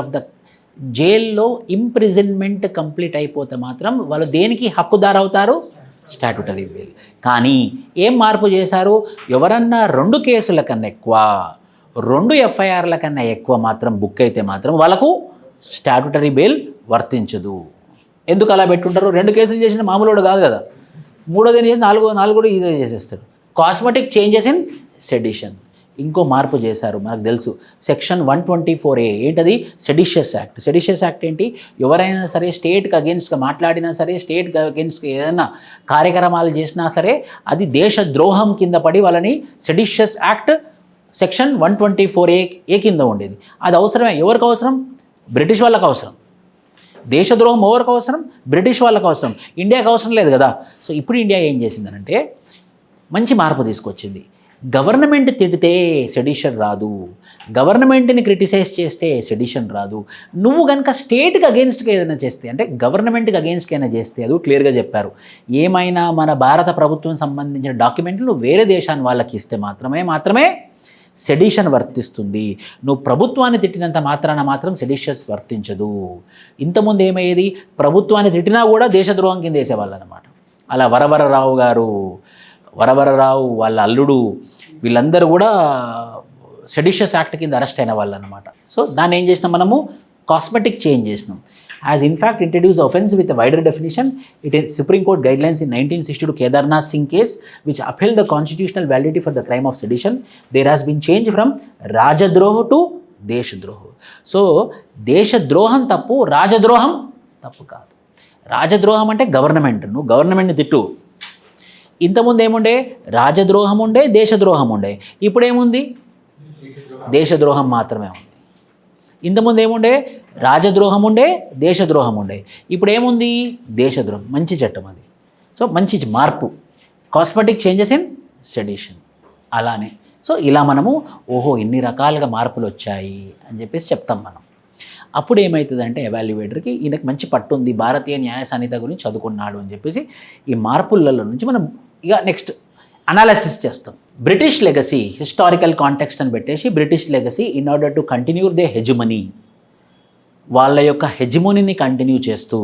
ఆఫ్ ద జైల్లో ఇంప్రిజన్మెంట్ కంప్లీట్ అయిపోతే మాత్రం వాళ్ళు దేనికి హక్కుదారు అవుతారు? Statutory bail. కానీ ఏం మార్పు చేశారు? ఎవరన్నా 2 కేసుల కన్నా ఎక్కువ, 2 FIRల కన్నా ఎక్కువ మాత్రం బుక్ అయితే మాత్రం వాళ్ళకు స్టాట్యుటరీ బెయిల్ వర్తించదు. ఎందుకు అలా పెట్టుంటారు? 2 కేసులు చేసిన మామూలుడు కాదు కదా, 3వది చేసి 4 కూడా ఈజీగా చేసేస్తాడు. కాస్మెటిక్ చేంజెస్ ఇన్ సెడిషన్ ఇంకో మార్పు చేశారు. మనకు తెలుసు సెక్షన్ 124A ఏంటది? సెడిషియస్ యాక్ట్. సెడిషియస్ యాక్ట్ ఏంటి? ఎవరైనా సరే స్టేట్కి అగెన్స్ట్గా మాట్లాడినా సరే, స్టేట్కి అగెన్స్ట్గా ఏదైనా కార్యక్రమాలు చేసినా సరే అది దేశద్రోహం కింద పడి వాళ్ళని సెడిషియస్ యాక్ట్ సెక్షన్ 124A కింద ఉండేది. అది అవసరమే. ఎవరికి అవసరం? బ్రిటిష్ వాళ్ళకి అవసరం. దేశద్రోహం ఎవరికి అవసరం? బ్రిటిష్ వాళ్ళకి అవసరం. ఇండియాకి అవసరం లేదు కదా. సో ఇప్పుడు ఇండియా ఏం చేసిందనంటే మంచి మార్పు తీసుకొచ్చింది. గవర్నమెంట్ తిడితే సెడిషన్ రాదు, గవర్నమెంట్ని క్రిటిసైజ్ చేస్తే సెడిషన్ రాదు. నువ్వు కనుక స్టేట్కి అగెన్స్ట్గా ఏదైనా చేస్తే, అంటే గవర్నమెంట్కి అగెన్స్ట్గా అయినా చేస్తే, అది క్లియర్గా చెప్పారు, ఏమైనా మన భారత ప్రభుత్వం సంబంధించిన డాక్యుమెంట్లు వేరే దేశాన్ని వాళ్ళకి ఇస్తే మాత్రమే సెడిషన్ వర్తిస్తుంది. నువ్వు ప్రభుత్వాన్ని తిట్టినంత మాత్రం సెడిషస్ వర్తించదు. ఇంతకుముందు ఏమయ్యేది, ప్రభుత్వాన్ని తిట్టినా కూడా దేశద్రోహం కింద వేసేవాళ్ళు అనమాట. అలా వరవరరావు వాళ్ళ అల్లుడు వీళ్ళందరూ కూడా సెడిషియస్ యాక్ట్ కింద అరెస్ట్ అయిన వాళ్ళు అనమాట. సో దాన్ని ఏం చేసినాం మనము, కాస్మెటిక్ చేంజ్ చేసినాం. Has in fact introduced offence with a wider definition. It is Supreme Court guidelines in 1962 Kedarnath Singh case, which upheld the constitutional validity for the crime of sedition. There has been change from Rajadroha to Deshdroha. So Deshdroham tappu, Rajadroham tappu kaadu. రాజద్రోహం అంటే government, నువ్వు గవర్నమెంట్ని తిట్టు. ఇంతకుముందు ఏముండే, రాజద్రోహం ఉండే, దేశద్రోహం ఉండే. ఇప్పుడేముంది, దేశద్రోహం మాత్రమే ఉంది. ఇంతకుముందు ఏముండే, రాజద్రోహం ఉండే, దేశద్రోహం ఉండే. ఇప్పుడు ఏముంది, దేశద్రోహం. మంచి చట్టం అది. సో మంచి మార్పు, కాస్మెటిక్ చేంజెస్ ఇన్ సెడిషన్. అలానే సో ఇలా మనము ఓహో ఇన్ని రకాలుగా మార్పులు వచ్చాయి అని చెప్పేసి చెప్తాం మనం. అప్పుడు ఏమవుతుందంటే ఎవాల్యుయేటర్కి ఈయనకి మంచి పట్టు ఉంది, భారతీయ న్యాయ సంహిత గురించి చదువుకున్నాడు అని చెప్పేసి ఈ మార్పులలో నుంచి మనం ఇక నెక్స్ట్ అనాలిసిస్ చేస్తాం. బ్రిటిష్ లెగసీ, హిస్టారికల్ కాంటెక్స్ట్ అని పెట్టేసి British legacy in order to continue they hegemony, వాళ్ళ యొక్క హెజిమోనీని కంటిన్యూ చేస్తూ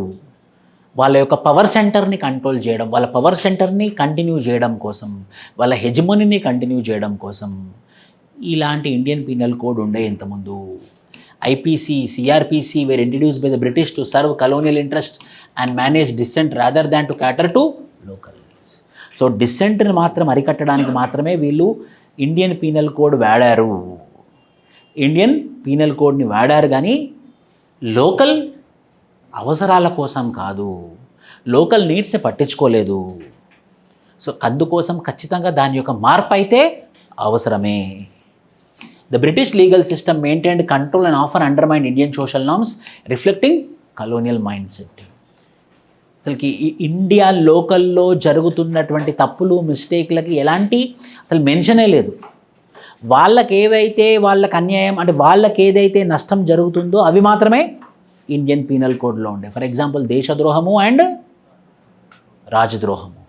వాళ్ళ యొక్క పవర్ సెంటర్ని కంట్రోల్ చేయడం, వాళ్ళ పవర్ సెంటర్ని కంటిన్యూ చేయడం కోసం, వాళ్ళ హెజిమోనీని కంటిన్యూ చేయడం కోసం ఇలాంటి ఇండియన్ పీనల్ కోడ్ ఉండే ఇంతకుముందు. IPC, CRPC were introduced by the British to serve colonial interest and manage dissent rather than to cater to local needs. So డిసెంట్ని మాత్రం అరికట్టడానికి మాత్రమే వీళ్ళు ఇండియన్ పీనల్ కోడ్ వాడారు. ఇండియన్ పీనల్ కోడ్ని వాడారు కానీ లోకల్ అవసరాల కోసం కాదు, లోకల్ నీడ్స్ని పట్టించుకోలేదు. సో అందుకోసం ఖచ్చితంగా దాని యొక్క మార్పు అయితే అవసరమే. The British legal system maintained control and often undermined Indian social norms, reflecting colonial mindset. అసలుకి ఇండియా లోకల్లో జరుగుతున్నటువంటి తప్పులు, మిస్టేక్లకి ఎలాంటి అసలు మెన్షనే లేదు. వాళ్ళకి ఏవైతే వాళ్ళకి అన్యాయం అంటే వాళ్ళకి ఏదైతే నష్టం జరుగుతుందో అవి మాత్రమే ఇండియన్ పీనల్ కోడ్లో ఉండే. ఫర్ ఎగ్జాంపుల్ దేశద్రోహము అండ్ రాజద్రోహము.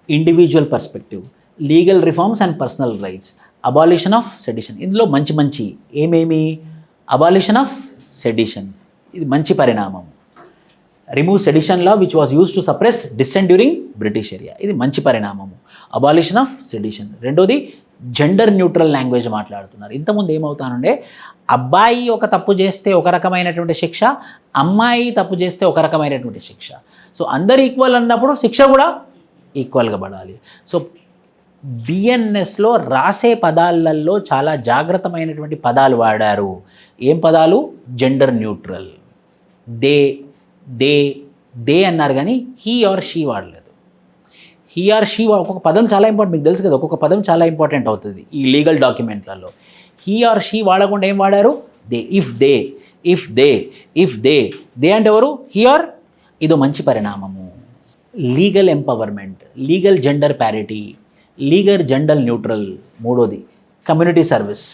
Individual perspective, legal reforms and personal rights, abolition of sedition. ఇందులో మంచి ఏమేమి, అబాలిషన్ ఆఫ్ సెడిషన్ ఇది మంచి పరిణామం. Remove sedition law which was use to suppress dissent during British era, ఇది మంచి పరిణామము. అబాలిషన్ ఆఫ్ సెడిషన్. రెండోది జెండర్ న్యూట్రల్ లాంగ్వేజ్ మాట్లాడుతున్నారు. ఇంతకుముందు ఏమవుతానంటే అబ్బాయి ఒక తప్పు చేస్తే ఒక రకమైనటువంటి శిక్ష, అమ్మాయి తప్పు చేస్తే ఒక రకమైనటువంటి శిక్ష. సో అందరు ఈక్వల్ అన్నప్పుడు శిక్ష కూడా ఈక్వల్గా పడాలి. సో బిఎన్ఎస్లో రాసే పదాలలో చాలా జాగ్రత్తమైనటువంటి పదాలు వాడారు. ఏం పదాలు, జెండర్ న్యూట్రల్. దే అన్నారు కానీ హీ ఆర్ షీ వాడలేదు. హీ ఆర్ షీ ఒక్కొక్క పదం చాలా ఇంపార్టెంట్, మీకు తెలుసు కదా, ఒక్కొక్క పదం చాలా ఇంపార్టెంట్ అవుతుంది ఈ లీగల్ డాక్యుమెంట్లలో. హీ ఆర్ షీ వాడకుండా ఏం వాడారు, దే. ఇఫ్ దే అంటే ఎవరు, హీ ఆర్. ఇదో మంచి పరిణామము. Legal empowerment, legal gender parity, legal gender neutral. మూడోది community service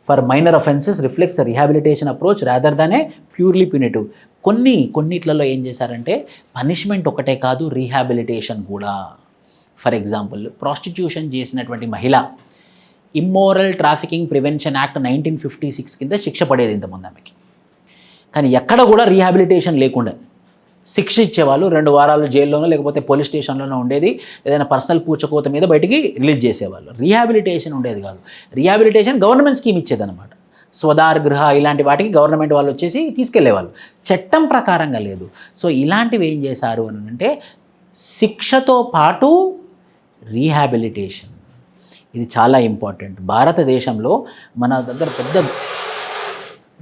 for minor offences reflects rehabilitation approach rather than a purely punitive. కొన్నిట్లలో ఏం చేశారంటే పనిష్మెంట్ ఒకటే కాదు, రీహాబిలిటేషన్ కూడా. ఫర్ ఎగ్జాంపుల్ ప్రాస్టిట్యూషన్ చేసినటువంటి మహిళ ఇమ్మోరల్ ట్రాఫికింగ్ ప్రివెన్షన్ యాక్ట్ 1956 కింద శిక్ష పడేది ఇంతకుముందు ఆమెకి. కానీ ఎక్కడ కూడా రీహాబిలిటేషన్ లేకుండా శిక్ష ఇచ్చేవాళ్ళు. 2 వారాలు జైల్లోనో లేకపోతే పోలీస్ స్టేషన్లోనో ఉండేది, ఏదైనా పర్సనల్ పూచకోత మీద బయటికి రిలీజ్ చేసేవాళ్ళు. రీహాబిలిటేషన్ ఉండేది కాదు. రీహాబిలిటేషన్ గవర్నమెంట్ స్కీమ్ ఇచ్చేదన్నమాట. స్వదార్ గృహ ఇలాంటి వాటికి గవర్నమెంట్ వాళ్ళు వచ్చేసి తీసుకెళ్లేవాళ్ళు, చట్టం ప్రకారంగా లేదు. సో ఇలాంటివి ఏం చేశారు అని అంటే శిక్షతో పాటు రీహాబిలిటేషన్, ఇది చాలా ఇంపార్టెంట్. భారతదేశంలో మన దగ్గర పెద్ద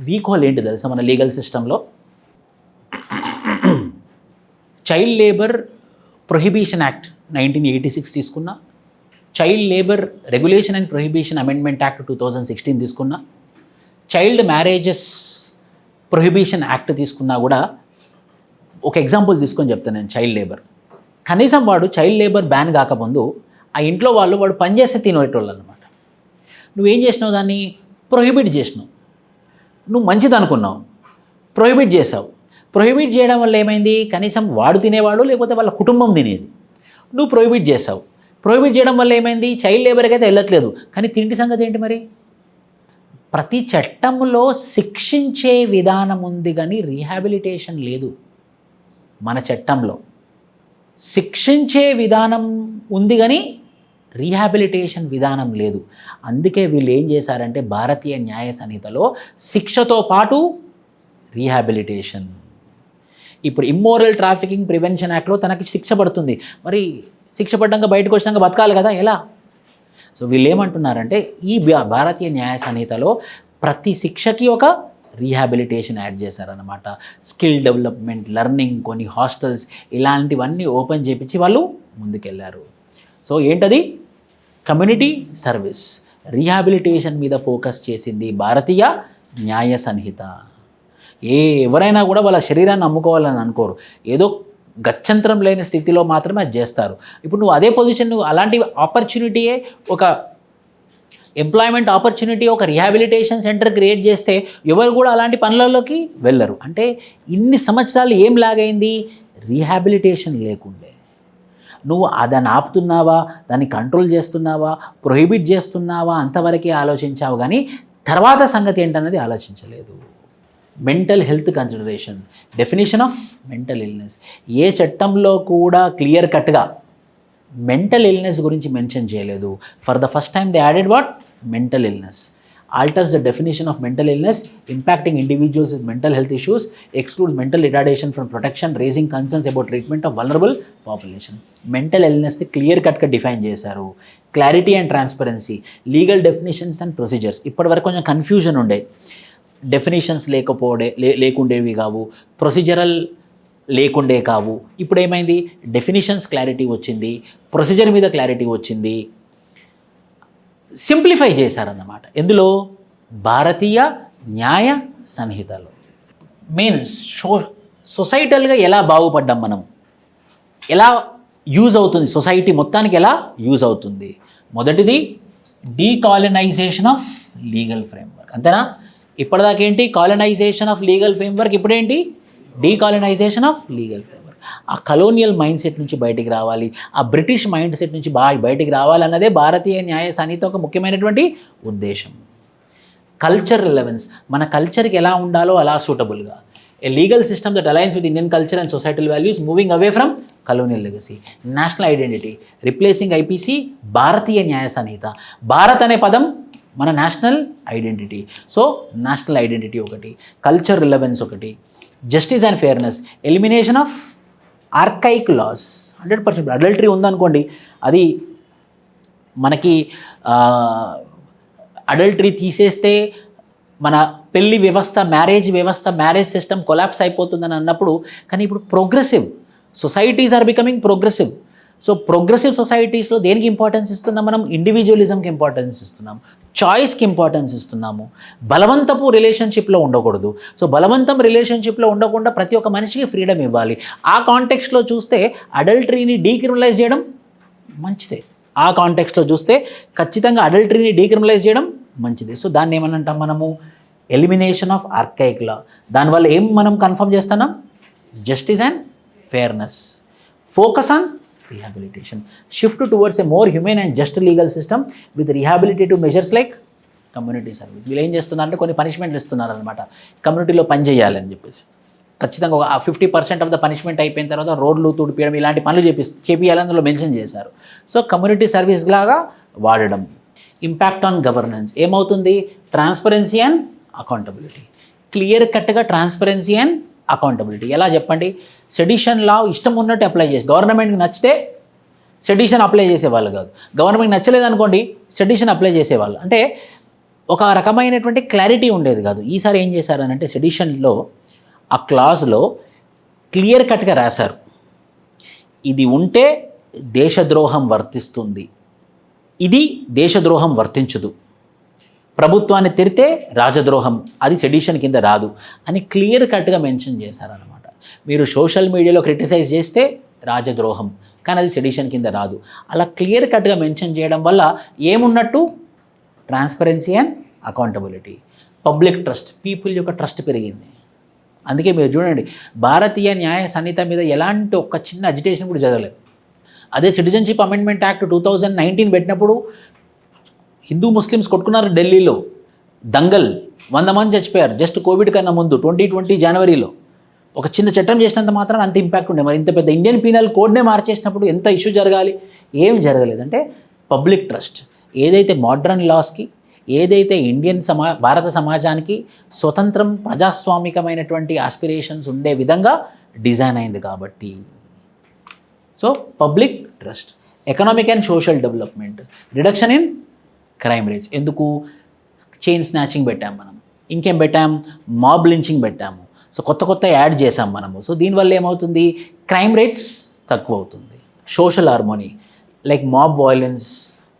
వీక్ హోల్ ఏంటి తెలుసా మన లీగల్ సిస్టంలో, చైల్డ్ లేబర్ ప్రొహిబిషన్ యాక్ట్ 1986 తీసుకున్నా, child labour regulation and prohibition amendment act 2016 తీసుకున్నా, చైల్డ్ మ్యారేజెస్ ప్రొహిబిషన్ యాక్ట్ తీసుకున్నా కూడా ఒక ఎగ్జాంపుల్ తీసుకొని చెప్తాను నేను. చైల్డ్ లేబర్, కనీసం వాడు చైల్డ్ లేబర్ బ్యాన్ కాకముందు ఆ ఇంట్లో వాడు పనిచేస్తే తినేటోళ్ళు అనమాట. నువ్వేం చేసినావు, దాన్ని ప్రొహిబిట్ చేసినావు. నువ్వు మంచిది అనుకున్నావు, ప్రొహిబిట్ చేసావు. ప్రొహిబిట్ చేయడం వల్ల ఏమైంది, కనీసం వాడు తినేవాడు లేకపోతే వాళ్ళ కుటుంబం తినేది. నువ్వు ప్రొహిబిట్ చేసావు. ప్రొహిబిట్ చేయడం వల్ల ఏమైంది, చైల్డ్ లేబర్కి అయితే వెళ్ళట్లేదు, కానీ తిండి సంగతి ఏంటి మరి? ప్రతి చట్టంలో శిక్షించే విధానం ఉంది కానీ రీహాబిలిటేషన్ లేదు. మన చట్టంలో శిక్షించే విధానం ఉంది కానీ రీహాబిలిటేషన్ విధానం లేదు. అందుకే వీళ్ళు ఏం చేశారంటే భారతీయ న్యాయ సంహితలో శిక్షతో పాటు రీహాబిలిటేషన్. ఇప్పుడు ఇమ్మోరల్ ట్రాఫికింగ్ ప్రివెన్షన్ యాక్ట్లో తనకి శిక్ష పడుతుంది, మరి శిక్ష పడ్డాక బయటకు వచ్చినాక బతకాలి కదా, ఎలా? సో వీళ్ళు ఏమంటున్నారంటే ఈ భారతీయ న్యాయ సంహితలో ప్రతి శిక్షకి ఒక రీహాబిలిటేషన్ యాడ్ చేశారనమాట. స్కిల్ డెవలప్మెంట్, లెర్నింగ్, కొన్ని హాస్టల్స్ ఇలాంటివన్నీ ఓపెన్ చేయించి వాళ్ళు ముందుకెళ్ళారు. సో ఏంటది, కమ్యూనిటీ సర్వీస్, రీహాబిలిటేషన్ మీద ఫోకస్ చేసింది భారతీయ న్యాయ సంహిత. ఎవరైనా కూడా వాళ్ళ శరీరాన్ని అమ్ముకోవాలని అనుకోరు, ఏదో గత్యంతరం లేని స్థితిలో మాత్రమే అది చేస్తారు. ఇప్పుడు నువ్వు అదే పొజిషన్, నువ్వు అలాంటి ఆపర్చునిటీయే, ఒక ఎంప్లాయ్మెంట్ ఆపర్చునిటీ, ఒక రీహాబిలిటేషన్ సెంటర్ క్రియేట్ చేస్తే ఎవరు కూడా అలాంటి పనులలోకి వెళ్ళరు. అంటే ఇన్ని సంవత్సరాలు ఏం లాగైంది, రీహాబిలిటేషన్ లేకుండే. నువ్వు దాన్ని ఆపుతున్నావా, దాన్ని కంట్రోల్ చేస్తున్నావా, ప్రొహిబిట్ చేస్తున్నావా, అంతవరకే ఆలోచించావు కానీ తర్వాత సంగతి ఏంటన్నది ఆలోచించలేదు. Mental health consideration, definition of mental illness, ఏ చట్టంలో కూడా క్లియర్ కట్గా మెంటల్ ఇల్నెస్ గురించి మెన్షన్ చేయలేదు. For the first time they added what, mental illness. alters the definition of mental illness, impacting individuals with mental health issues, excludes mental retardation from protection, raising concerns about treatment of vulnerable population. Mental illness ని clear కట్గా define చేశారు. Clarity and transparency, legal definitions and procedures. ఇప్పటివరకు కొంచెం confusion ఉండే, definitions లేకుండేవి కావు, procedural లేకుండే కావు. ఇప్పుడు ఏమైంది, డెఫినేషన్స్ క్లారిటీ వచ్చింది, ప్రొసీజర్ మీద క్లారిటీ వచ్చింది, సింప్లిఫై చేశారన్నమాట. ఎందులో, భారతీయ న్యాయ సంహితలో. మీన్స్ సొసైటల్గా ఎలా బాగుపడ్డాం మనం, ఎలా యూజ్ అవుతుంది, సొసైటీ మొత్తానికి ఎలా యూజ్ అవుతుంది. మొదటిది డీకాలనైజేషన్ ఆఫ్ లీగల్ ఫ్రేమ్వర్క్, అంతేనా? ఇప్పటిదాకా ఏంటి, కాలనైజేషన్ ఆఫ్ లీగల్ ఫ్రేమ్వర్క్, ఇప్పుడేంటి, డీకాలనైజేషన్ ఆఫ్ లీగల్ ఫ్రేమ్వర్క్. ఆ కలోనియల్ మైండ్ సెట్ నుంచి బయటికి రావాలి, ఆ బ్రిటిష్ మైండ్ సెట్ నుంచి బయటికి రావాలన్నదే భారతీయ న్యాయ సంహిత ఒక ముఖ్యమైనటువంటి ఉద్దేశం. కల్చర్ రిలవెన్స్, మన కల్చర్కి ఎలా ఉండాలో అలా సూటబుల్గా. A legal system that aligns with Indian culture and societal values, moving away from colonial legacy. National identity, replacing IPC, Bharatiya Nyaya Sanhita. Bharat అనే పదం మన national identity. So national identity ఒకటి, కల్చర్ రిలవెన్స్ ఒకటి, justice and fairness, elimination of archaic laws. 100% adultery ఉందనుకోండి, అది మనకి adultery తీసేస్తే మన పెళ్లి వ్యవస్థ, మ్యారేజ్ సిస్టమ్ కొలాప్స్ అయిపోతుందని అన్నప్పుడు, కానీ ఇప్పుడు progressive societies are becoming progressive. So progressive సొసైటీస్లో దేనికి ఇంపార్టెన్స్ ఇస్తున్నాం మనం, ఇండివిజువలిజంకి ఇంపార్టెన్స్ ఇస్తున్నాము, చాయిస్కి ఇంపార్టెన్స్ ఇస్తున్నాము. బలవంతపు రిలేషన్షిప్లో ఉండకూడదు. సో బలవంతం రిలేషన్షిప్లో ఉండకుండా ప్రతి ఒక్క మనిషికి ఫ్రీడమ్ ఇవ్వాలి. ఆ కాంటెక్స్ట్లో చూస్తే అడల్టరీని డీక్రిమినలైజ్ చేయడం మంచిదే. ఆ కాంటెక్స్ట్లో చూస్తే ఖచ్చితంగా అడల్టరీని డీక్రిమినలైజ్ చేయడం మంచిదే. సో దాన్ని ఏమనంటాం మనము, ఎలిమినేషన్ ఆఫ్ ఆర్కైక్ లా. దానివల్ల ఏం మనం కన్ఫర్మ్ చేస్తున్నాం, justice and fairness. Focus on rehabilitation, shift towards a more humane and just legal system with rehabilitative measures like community service. వీళ్ళు ఏం చేస్తున్నారంటే కొన్ని పనిష్మెంట్లు ఇస్తున్నారనమాట, కమ్యూనిటీలో పని చేయాలని చెప్పేసి. ఖచ్చితంగా 50% ఆఫ్ ద పనిష్మెంట్ అయిపోయిన తర్వాత రోడ్లు తుడిపియడం ఇలాంటి పనులు చేపియాలని అందులో మెన్షన్ చేశారు. సో కమ్యూనిటీ సర్వీస్ లాగా వాడడం. ఇంపాక్ట్ ఆన్ గవర్నెన్స్ ఏమవుతుంది, ట్రాన్స్పరెన్సీ అండ్ అకౌంటబిలిటీ. క్లియర్ కట్గా ట్రాన్స్పరెన్సీ అండ్ అకౌంటబిలిటీ. ఎలా చెప్పండి, సెడిషన్ లా ఇష్టం ఉన్నట్టు అప్లై చేసి, గవర్నమెంట్కి నచ్చితే సెడిషన్ అప్లై చేసేవాళ్ళు కాదు, గవర్నమెంట్కి నచ్చలేదు అనుకోండి సెడిషన్ అప్లై చేసేవాళ్ళు. అంటే ఒక రకమైనటువంటి క్లారిటీ ఉండేది కాదు. ఈసారి ఏం చేశారనంటే సెడిషన్లో ఆ క్లాజ్లో క్లియర్ కట్గా రాశారు, ఇది ఉంటే దేశద్రోహం వర్తిస్తుంది, ఇది దేశద్రోహం వర్తించదు, ప్రభుత్వాన్ని తిరితే రాజద్రోహం, అది సెడిషన్ కింద రాదు అని క్లియర్ కట్గా మెన్షన్ చేశారనమాట. మీరు సోషల్ మీడియాలో క్రిటిసైజ్ చేస్తే రాజద్రోహం, కానీ అది సెడిషన్ కింద రాదు. అలా క్లియర్ కట్గా మెన్షన్ చేయడం వల్ల ఏమున్నట్టు, transparency and accountability. Public trust, people యొక్క ట్రస్ట్ పెరిగింది. అందుకే మీరు చూడండి, భారతీయ న్యాయ సంహిత మీద ఎలాంటి ఒక్క చిన్న అజిటేషన్ కూడా జరగలేదు. అదే సిటిజన్షిప్ అమెండ్మెంట్ యాక్ట్ 2019 పెట్టినప్పుడు హిందూ ముస్లిమ్స్ కొట్టుకున్నారు ఢిల్లీలో, దంగల్, 100 మంది చచ్చిపోయారు జస్ట్ కోవిడ్ కన్నా ముందు 2020 జనవరిలో. ఒక చిన్న చట్టం చేసినంత మాత్రం అంత ఇంపాక్ట్ ఉండే. మరి ఇంత పెద్ద ఇండియన్ పీనల్ కోడ్నే మార్చేసినప్పుడు ఎంత ఇష్యూ జరగాలి? ఏం జరగలేదు. అంటే పబ్లిక్ ట్రస్ట్ ఏదైతే మోడ్రన్ లాస్కి, ఏదైతే భారత సమాజానికి స్వతంత్రం ప్రజాస్వామికమైనటువంటి ఆస్పిరేషన్స్ ఉండే విధంగా డిజైన్ అయింది కాబట్టి. So public trust, economic and social development, reduction in crime rates. ఎందుకు? చైన్ స్నాచింగ్ పెట్టాం మనం, ఇంకేం పెట్టాం, మాబ్ లించింగ్ పెట్టాము. సో కొత్త యాడ్ చేసాం మనము. సో దీనివల్ల ఏమవుతుంది? క్రైమ్ రేట్స్ తక్కువ అవుతుంది. Social harmony, like mob violence,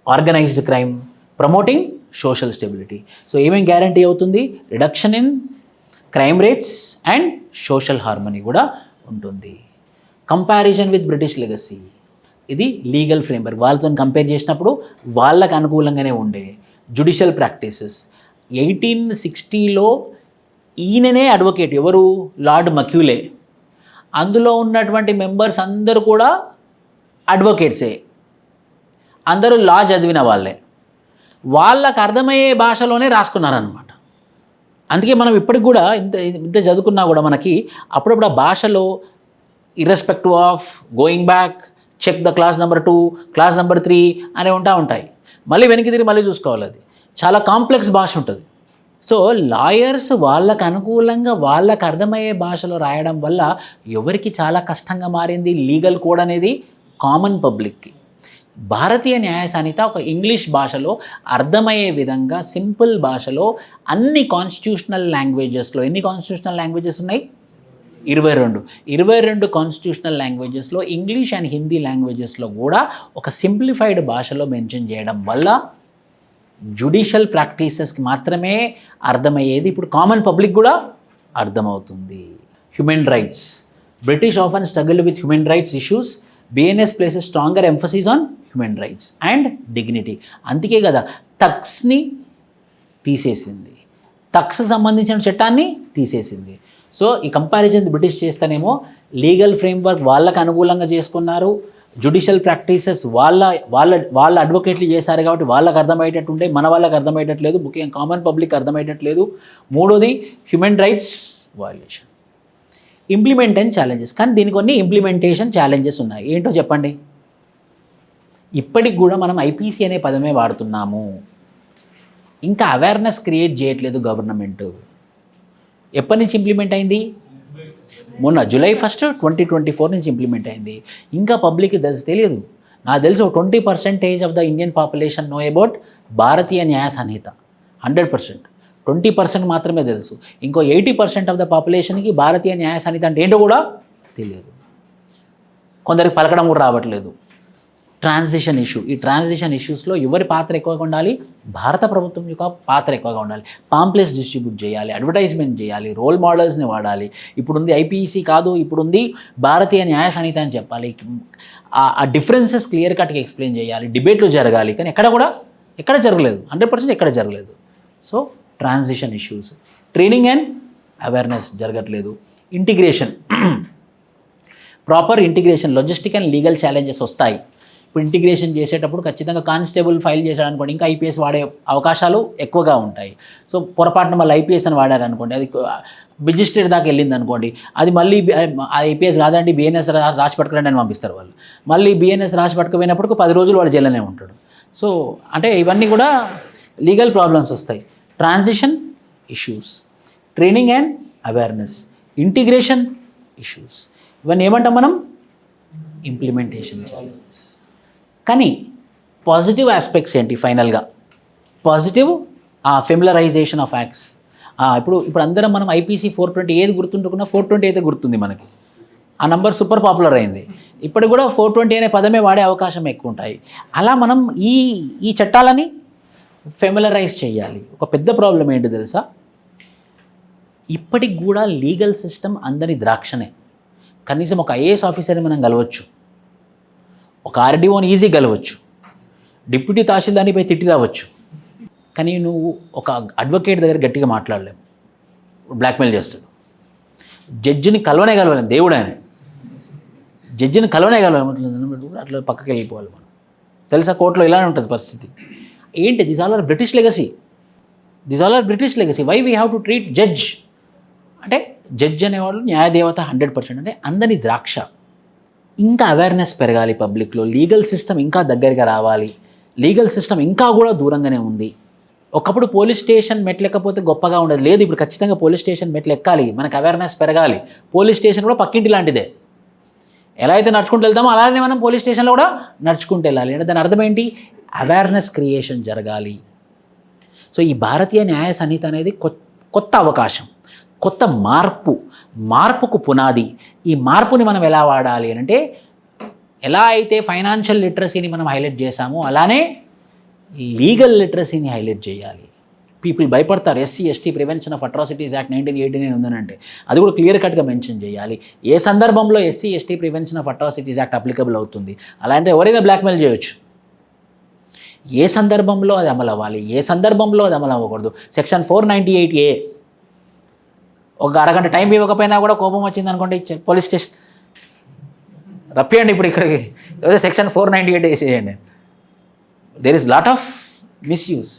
organised crime, promoting social stability. So ఏమేమి గ్యారంటీ అవుతుంది? Reduction in crime rates and social harmony కూడా ఉంటుంది. కంపారిజన్ విత్ బ్రిటిష్ లెగసీ, ఇది లీగల్ ఫ్రేమ్వర్క్. వాళ్ళతో కంపేర్ చేసినప్పుడు వాళ్ళకు అనుకూలంగానే ఉండే జ్యుడిషియల్ ప్రాక్టీసెస్. 1860లో ఈయననే అడ్వకేట్, ఎవరు? లార్డ్ మక్యూలే. అందులో ఉన్నటువంటి మెంబర్స్ అందరూ కూడా అడ్వకేట్సే, అందరూ లా చదివిన వాళ్ళే, వాళ్ళకు అర్థమయ్యే భాషలోనే రాసుకున్నారనమాట. అందుకే మనం ఇప్పటికి కూడా ఇంత చదువుకున్నా కూడా మనకి అప్పుడప్పుడు ఆ భాషలో irrespective of going back, check the class number 2, class number 3 అనే ఉంటాయి. మళ్ళీ వెనక్కి తిరిగి మళ్ళీ చూసుకోవాలి. అది చాలా కాంప్లెక్స్ భాష ఉంటుంది. సో లాయర్స్ వాళ్ళకు అనుకూలంగా వాళ్ళకు అర్థమయ్యే భాషలో రాయడం వల్ల ఎవరికి చాలా కష్టంగా మారింది లీగల్ కోడ్ అనేది కామన్ పబ్లిక్కి. భారతీయ న్యాయ సంహిత ఒక ఇంగ్లీష్ భాషలో అర్థమయ్యే విధంగా సింపుల్ భాషలో అన్ని కాన్స్టిట్యూషనల్ లాంగ్వేజెస్లో, ఎన్ని కాన్స్టిట్యూషనల్ లాంగ్వేజెస్ ఉన్నాయి? 22 కాన్స్టిట్యూషనల్ లాంగ్వేజెస్లో, ఇంగ్లీష్ అండ్ హిందీ లాంగ్వేజెస్లో కూడా ఒక సింప్లిఫైడ్ భాషలో మెన్షన్ చేయడం వల్ల జ్యుడిషియల్ ప్రాక్టీసెస్కి మాత్రమే అర్థమయ్యేది ఇప్పుడు కామన్ పబ్లిక్ కూడా అర్థమవుతుంది. Human rights, British often struggled with human rights issues, BNS places stronger emphasis on human rights and dignity. అందుకే కదా థగ్స్ని తీసేసింది, థగ్స్కి సంబంధించిన చట్టాన్ని తీసేసింది. సో ఈ కంపారిజన్ బ్రిటిష్ చేస్తేనేమో లీగల్ ఫ్రేమ్వర్క్ వాళ్ళకు అనుకూలంగా చేసుకున్నారు, జ్యుడిషియల్ ప్రాక్టీసెస్ వాళ్ళ అడ్వకేట్లు చేశారు కాబట్టి వాళ్ళకి అర్థమయ్యేటట్టు ఉంటే మన వాళ్ళకి అర్థమయ్యేటట్లేదు, ముఖ్యంగా కామన్ పబ్లిక్ అర్థమయ్యేటట్లేదు. మూడోది human rights violation. Implement and challenges, కానీ దీనికి కొన్ని ఇంప్లిమెంటేషన్ ఛాలెంజెస్ ఉన్నాయి. ఏంటో చెప్పండి. ఇప్పటికి కూడా మనం ఐపీసీ అనే పదమే వాడుతున్నాము, ఇంకా అవేర్నెస్ క్రియేట్ చేయట్లేదు గవర్నమెంట్. ఎప్పటి నుంచి ఇంప్లిమెంట్ అయింది? మొన్న July 1, 2024 నుంచి ఇంప్లిమెంట్ అయింది. ఇంకా పబ్లిక్కి తెలియదు. నాకు తెలిసి 20% of the Indian population know about Bharatiya Nyaya Sanhita. 100%, 20% మాత్రమే తెలుసు. ఇంకో 80% ఆఫ్ ద పాపులేషన్కి భారతీయ న్యాయ సంహిత అంటే ఏంటో కూడా తెలియదు. కొందరికి పలకడం కూడా రావట్లేదు. ట్రాన్సిషన్ ఇష్యూ, ఈ ట్రాన్సిషన్ ఇష్యూస్లో ఎవరి పాత్ర ఎక్కువగా ఉండాలి? భారత ప్రభుత్వం యొక్క పాత్ర ఎక్కువగా ఉండాలి. పాంప్లెట్స్ డిస్ట్రిబ్యూట్ చేయాలి, అడ్వర్టైజ్మెంట్ చేయాలి, రోల్ మోడల్స్ని వాడాలి. ఇప్పుడుంది ఐపీసీ కాదు, ఇప్పుడుంది భారతీయ న్యాయ సంహిత అని చెప్పాలి. ఆ డిఫరెన్సెస్ క్లియర్ కట్గా ఎక్స్ప్లెయిన్ చేయాలి, డిబేట్లు జరగాలి. కానీ ఎక్కడ జరగలేదు, 100% ఎక్కడ జరగలేదు. So transition issues, training and awareness జరగట్లేదు. Integration, proper integration, logistic and legal challenges వస్తాయి. ఇప్పుడు ఇంటిగ్రేషన్ చేసేటప్పుడు ఖచ్చితంగా కానిస్టేబుల్ ఫైల్ చేశాడనుకోండి, ఇంకా ఐపీఎస్ వాడే అవకాశాలు ఎక్కువగా ఉంటాయి. సో పొరపాటున మళ్ళీ ఐపీఎస్ అని వాడారనుకోండి, అది మెజిస్ట్రేట్ దాకా వెళ్ళింది అనుకోండి, అది మళ్ళీ ఐపీఎస్ కాదండి బిఎన్ఎస్ రాసి పట్టుకురండి అని పంపిస్తారు వాళ్ళు. మళ్ళీ బిఎన్ఎస్ రాసి పట్టుకుపోయినప్పుడు 10 రోజులు వాడు జైల్లోనే ఉంటాడు. సో అంటే ఇవన్నీ కూడా లీగల్ ప్రాబ్లమ్స్ వస్తాయి. Transition issues, training and awareness, integration issues, ఇవన్నీ ఏమంటాం మనం? Implementation challenges. కానీ పాజిటివ్ ఆస్పెక్ట్స్ ఏంటి? ఫైనల్గా పాజిటివ్ ఫెమిలరైజేషన్ ఆఫ్ యాక్ట్స్. ఇప్పుడు అందరం మనం ఐపీసీ 420 ఏది గుర్తుంటుకున్నా 420 అయితే గుర్తుంది మనకి. ఆ నంబర్ సూపర్ పాపులర్ అయింది. ఇప్పటికి కూడా 420 అనే పదమే వాడే అవకాశం ఎక్కువ ఉంటాయి. అలా మనం ఈ చట్టాలని ఫెమిలరైజ్ చేయాలి. ఒక పెద్ద ప్రాబ్లం ఏంటి తెలుసా? ఇప్పటికి కూడా లీగల్ సిస్టమ్ అందరి ద్రాక్షనే. కనీసం ఒక ఐఏఎస్ ఆఫీసర్ని మనం కలవచ్చు, ఒక ఆర్డీఓని ఈజీ కలవచ్చు, డిప్యూటీ తహసీల్దార్ని పోయి తిట్టి రావచ్చు. కానీ నువ్వు ఒక అడ్వకేట్ దగ్గర గట్టిగా మాట్లాడలేము, బ్లాక్మెయిల్ చేస్తాడు. జడ్జిని కలవలేము, దేవుడు ఆయన జడ్జిని కలవలేము, అట్లా పక్కకి వెళ్ళిపోవాలి మనం. తెలుసా, కోర్టులో ఇలానే ఉంటుంది పరిస్థితి. ఏంటి, this all are British legacy. Why we have to treat judge అంటే, జడ్జ్ అనేవాళ్ళు న్యాయదేవత 100%. అంటే అందరి ద్రాక్ష. ఇంకా అవేర్నెస్ పెరగాలి పబ్లిక్లో, లీగల్ సిస్టమ్ ఇంకా దగ్గరగా రావాలి, లీగల్ సిస్టమ్ ఇంకా కూడా దూరంగానే ఉంది. ఒకప్పుడు పోలీస్ స్టేషన్ మెట్లెక్కకపోతే గొప్పగా ఉండదు, లేదు ఇప్పుడు ఖచ్చితంగా పోలీస్ స్టేషన్ మెట్లు ఎక్కాలి, మనకు అవేర్నెస్ పెరగాలి. పోలీస్ స్టేషన్ కూడా పక్కింటి లాంటిదే, ఎలా అయితే నడుచుకుంటూ వెళ్తామో అలానే మనం పోలీస్ స్టేషన్లో కూడా నడుచుకుంటూ వెళ్ళాలి. అంటే దాని అర్థం ఏంటి, అవేర్నెస్ క్రియేషన్ జరగాలి. సో ఈ భారతీయ న్యాయ సంహిత అనేది కొత్త అవకాశం, కొత్త మార్పుకు పునాది. ఈ మార్పుని మనం ఎలా వాడాలి అని అంటే, ఎలా అయితే ఫైనాన్షియల్ లిటరసీని మనం హైలైట్ చేశామో అలానే లీగల్ లిటరసీని హైలైట్ చేయాలి. పీపుల్ భయపడతారు, SC ST prevention of atrocities act 1989 ఉందనంటే అది కూడా క్లియర్ కట్గా మెన్షన్ చేయాలి. ఏ సందర్భంలో SC ST prevention of atrocities act applicable అవుతుంది, అలాంటి ఎవరైనా బ్లాక్మెయిల్ చేయొచ్చు. ఏ సందర్భంలో అది అమలు అవ్వాలి, ఏ సందర్భంలో అది అమలు అవ్వకూడదు. సెక్షన్ 498A, ఒక అరగంట టైం ఇవ్వకపోయినా కూడా కోపం వచ్చింది అనుకోండి, పోలీస్ స్టేషన్ రప్పేయండి, ఇప్పుడు ఇక్కడికి సెక్షన్ 498 వేసేయండి. There is lot of misuse.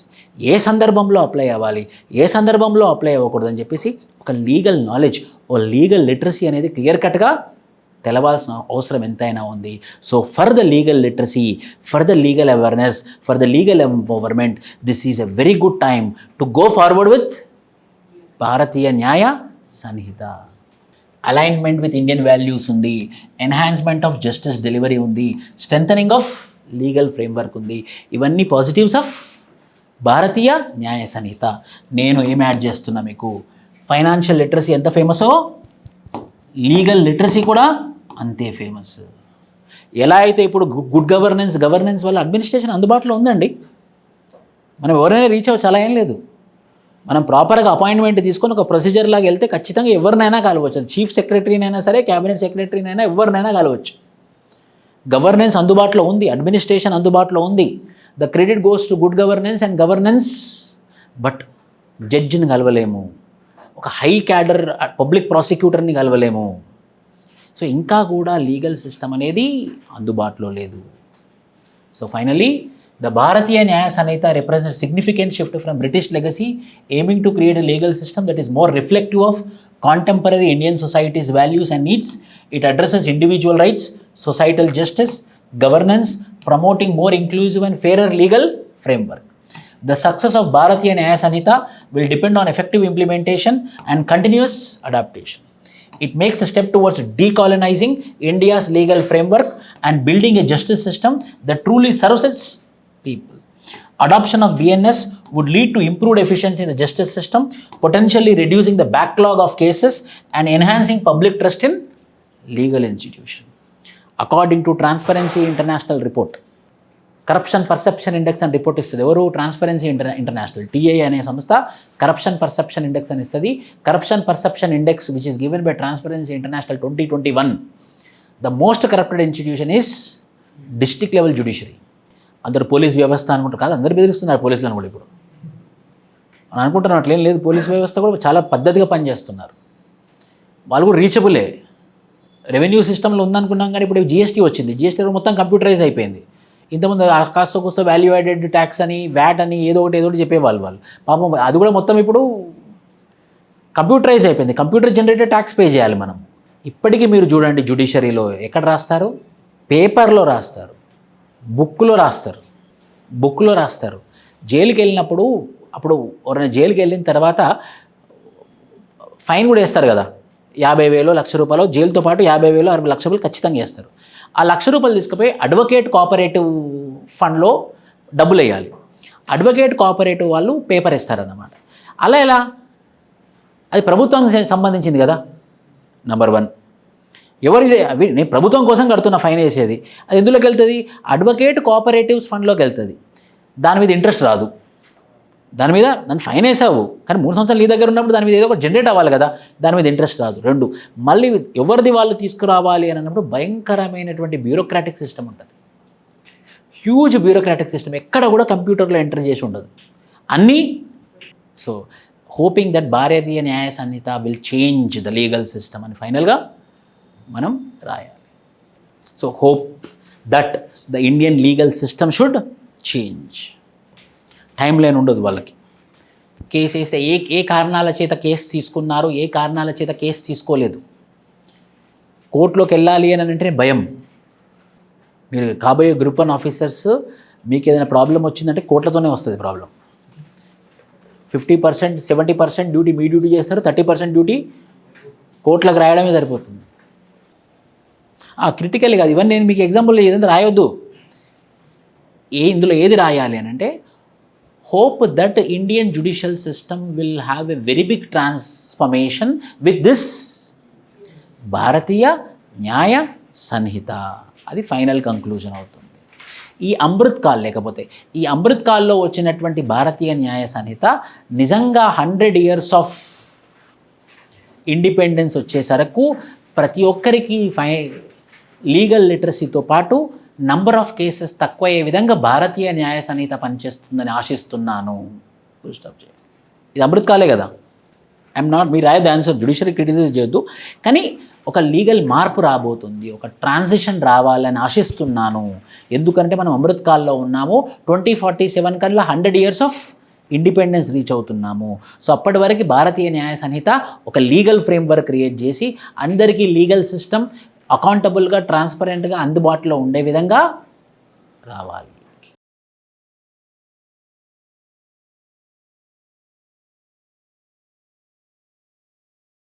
ఏ సందర్భంలో అప్లై అవ్వాలి, ఏ సందర్భంలో అప్లై అవ్వకూడదు అని చెప్పేసి ఒక లీగల్ నాలెడ్జ్, ఓ లీగల్ లిటరసీ అనేది క్లియర్ కట్గా తెలవాల్సిన అవసరం ఎంతైనా ఉంది. So for the legal literacy, for the legal awareness, for the legal empowerment, this is a very good time to go forward with Bharatiya Nyaya Sanhita. Alignment with Indian values ఉంది, enhancement of justice delivery ఉంది, strengthening of legal framework ఉంది. ఇవన్నీ positives of భారతీయ న్యాయ సంహిత. నేను ఏం add చేస్తున్నా మీకు, financial literacy ఎంత ఫేమసో legal literacy కూడా అంతే ఫేమస్. ఎలా అయితే ఇప్పుడు గుడ్ గవర్నెన్స్ వల్ల అడ్మినిస్ట్రేషన్ అందుబాటులో ఉందండి, మనం ఎవరైనా రీచ్ అవ్వచ్చు, అలా ఏం లేదు. మనం ప్రాపర్గా అపాయింట్మెంట్ తీసుకొని ఒక ప్రొసీజర్ లాగా వెళ్తే ఖచ్చితంగా ఎవరినైనా కలవచ్చు. చీఫ్ సెక్రటరీనైనా సరే, క్యాబినెట్ సెక్రటరీనైనా ఎవరినైనా కలవచ్చు. గవర్నెన్స్ అందుబాటులో ఉంది, అడ్మినిస్ట్రేషన్ అందుబాటులో ఉంది. The credit goes to good governance and governance. But జడ్జిని కలవలేము, ఒక హై క్యాడర్ పబ్లిక్ ప్రాసిక్యూటర్ని కలవలేము. సో ఇంకా కూడా లీగల్ సిస్టమ్ అనేది అందుబాటులో లేదు. So finally the Bharatiya Nyaya Sanhita represents significant shift from British legacy, aiming to create a legal system that is more reflective of contemporary Indian society's values and needs. It addresses individual rights, societal justice, governance, promoting more inclusive and fairer legal framework. The success of Bharatiya Nyaya Sanhita will depend on effective implementation and continuous adaptation. It makes a step towards decolonizing India's legal framework and building a justice system that truly serves its people. Adoption of BNS would lead to improved efficiency in the justice system, potentially reducing the backlog of cases and enhancing public trust in legal institutions. According to Transparency International report, corruption perception index అని report ఇస్తుంది. ఎవరు? Transparency international, TI అనే సంస్థ corruption perception index అని ఇస్తుంది. Corruption perception index which is given by transparency international 2021, the most corrupted institution is district level judiciary. అందరు police వ్యవస్థ అనుకుంటారు, కాదు, అందరు బెదిరిస్తున్నారు పోలీసులను కూడా ఇప్పుడు అని అనుకుంటున్నారు. అట్లేం లేదు, పోలీస్ వ్యవస్థ కూడా చాలా పద్ధతిగా పనిచేస్తున్నారు, వాళ్ళు కూడా రీచబులే. రెవెన్యూ సిస్టంలో ఉందనుకున్నాం కానీ ఇప్పుడు జిఎస్టీ వచ్చింది, జిఎస్టీ మొత్తం కంప్యూటరైజ్ అయిపోయింది. ఇంతకుముందు కాస్త కూస్త వాల్యూ యాడెడ్ ట్యాక్స్ అని, వ్యాట్ అని ఏదో ఒకటి చెప్పేవాళ్ళు వాళ్ళు. పాపం అది కూడా మొత్తం ఇప్పుడు కంప్యూటరైజ్ అయిపోయింది, కంప్యూటర్ జనరేటెడ్ ట్యాక్స్ పే చేయాలి మనం. ఇప్పటికీ మీరు చూడండి, జ్యుడిషియరీలో ఎక్కడ రాస్తారు? పేపర్లో రాస్తారు, బుక్లో రాస్తారు. జైలుకి వెళ్ళినప్పుడు, అప్పుడు ఎవరైనా జైలుకి వెళ్ళిన తర్వాత ఫైన్ కూడా వేస్తారు కదా, 50,000 ₹1,00,000, జైలుతో పాటు 50,000 ₹60,000 ఖచ్చితంగా వేస్తారు. ఆ ₹1,00,000 తీసుకుపోయి అడ్వకేట్ కోఆపరేటివ్ ఫండ్లో డబ్బులు వేయాలి. అడ్వకేట్ కోఆపరేటివ్ వాళ్ళు పేపర్ ఇస్తారన్నమాట. అలా ఎలా? అది ప్రభుత్వానికి సంబంధించింది కదా, నెంబర్ 1. నేను ప్రభుత్వం కోసం కడుతున్న ఫైన్ వేసేది, అది ఎందులోకి వెళ్తుంది? అడ్వకేట్ కోఆపరేటివ్స్ ఫండ్లోకి వెళ్తుంది. దాని మీద ఇంట్రెస్ట్ రాదు. దాని మీద నన్ను ఫైన్ వేసావు కానీ 3 సంవత్సరాలు నీ దగ్గర ఉన్నప్పుడు దాని మీద ఏదో ఒకటి జనరేట్ అవ్వాలి కదా, దాని మీద ఇంట్రెస్ట్ రాదు. 2, మళ్ళీ ఎవరిది వాళ్ళు తీసుకురావాలి అని అన్నప్పుడు భయంకరమైనటువంటి బ్యూరోక్రాటిక్ సిస్టమ్ ఉంటుంది, హ్యూజ్ బ్యూరోక్రాటిక్ సిస్టమ్. ఎక్కడ కూడా కంప్యూటర్లో ఎంటర్ చేసి ఉండదు. అన్నీ. So hoping that Bharatiya Nyaya Sanhita will change the legal system అని ఫైనల్గా మనం రాయాలి. So hope that the Indian legal system should change. Timeline ఉండదు వాళ్ళకి. కేసు వేస్తే ఏ కారణాల చేత కేసు తీసుకున్నారు, ఏ కారణాల చేత కేసు తీసుకోలేదు. కోర్టులోకి వెళ్ళాలి అని అంటే భయం. మీరు కాబోయే గ్రూప్ 1 ఆఫీసర్స్ మీకు ఏదైనా ప్రాబ్లం వచ్చిందంటే కోర్టులతోనే వస్తుంది ప్రాబ్లం. 50%, 70% డ్యూటీ మీ డ్యూటీ చేస్తారు, 30% డ్యూటీ కోర్టులకు రాయడమే సరిపోతుంది. క్రిటికల్ కాదు ఇవన్నీ. నేను మీకు ఎగ్జాంపుల్ ఏదైనా రాయొద్దు. ఇందులో ఏది రాయాలి అని అంటే hope that Indian judicial system will have a very big transformation with this భారతీయ న్యాయ సంహిత. అది ఫైనల్ కంక్లూజన్ అవుతుంది. ఈ అమృత్ కాల్ లేకపోతే ఈ అమృత్ కాల్లో వచ్చినటువంటి భారతీయ న్యాయ సంహిత నిజంగా 100 years ఆఫ్ ఇండిపెండెన్స్ వచ్చేసరకు ప్రతి ఒక్కరికి లీగల్ లిటరసీతో పాటు నంబర్ ఆఫ్ కేసెస్ తక్కువయ్యే విధంగా భారతీయ న్యాయ సంహిత పనిచేస్తుందని ఆశిస్తున్నాను. ఇది అమృత్ కాలే కదా. ఐఎమ్ నాట్, మీరు రాయొద్దు ఆన్సర్, జ్యుడిషియరీ క్రిటిసైజ్ చేయొద్దు. కానీ ఒక లీగల్ మార్పు రాబోతుంది, ఒక ట్రాన్సిషన్ రావాలని ఆశిస్తున్నాను. ఎందుకంటే మనం అమృత్ కాల్లో ఉన్నాము. 2047 కల్లా 100 years ఆఫ్ ఇండిపెండెన్స్ రీచ్ అవుతున్నాము. సో అప్పటి వరకు భారతీయ న్యాయ సంహిత ఒక లీగల్ ఫ్రేమ్వర్క్ క్రియేట్ చేసి అందరికీ లీగల్ సిస్టమ్ అకౌంటబుల్గా, ట్రాన్స్పరెంట్గా అందుబాటులో ఉండే విధంగా రావాలి.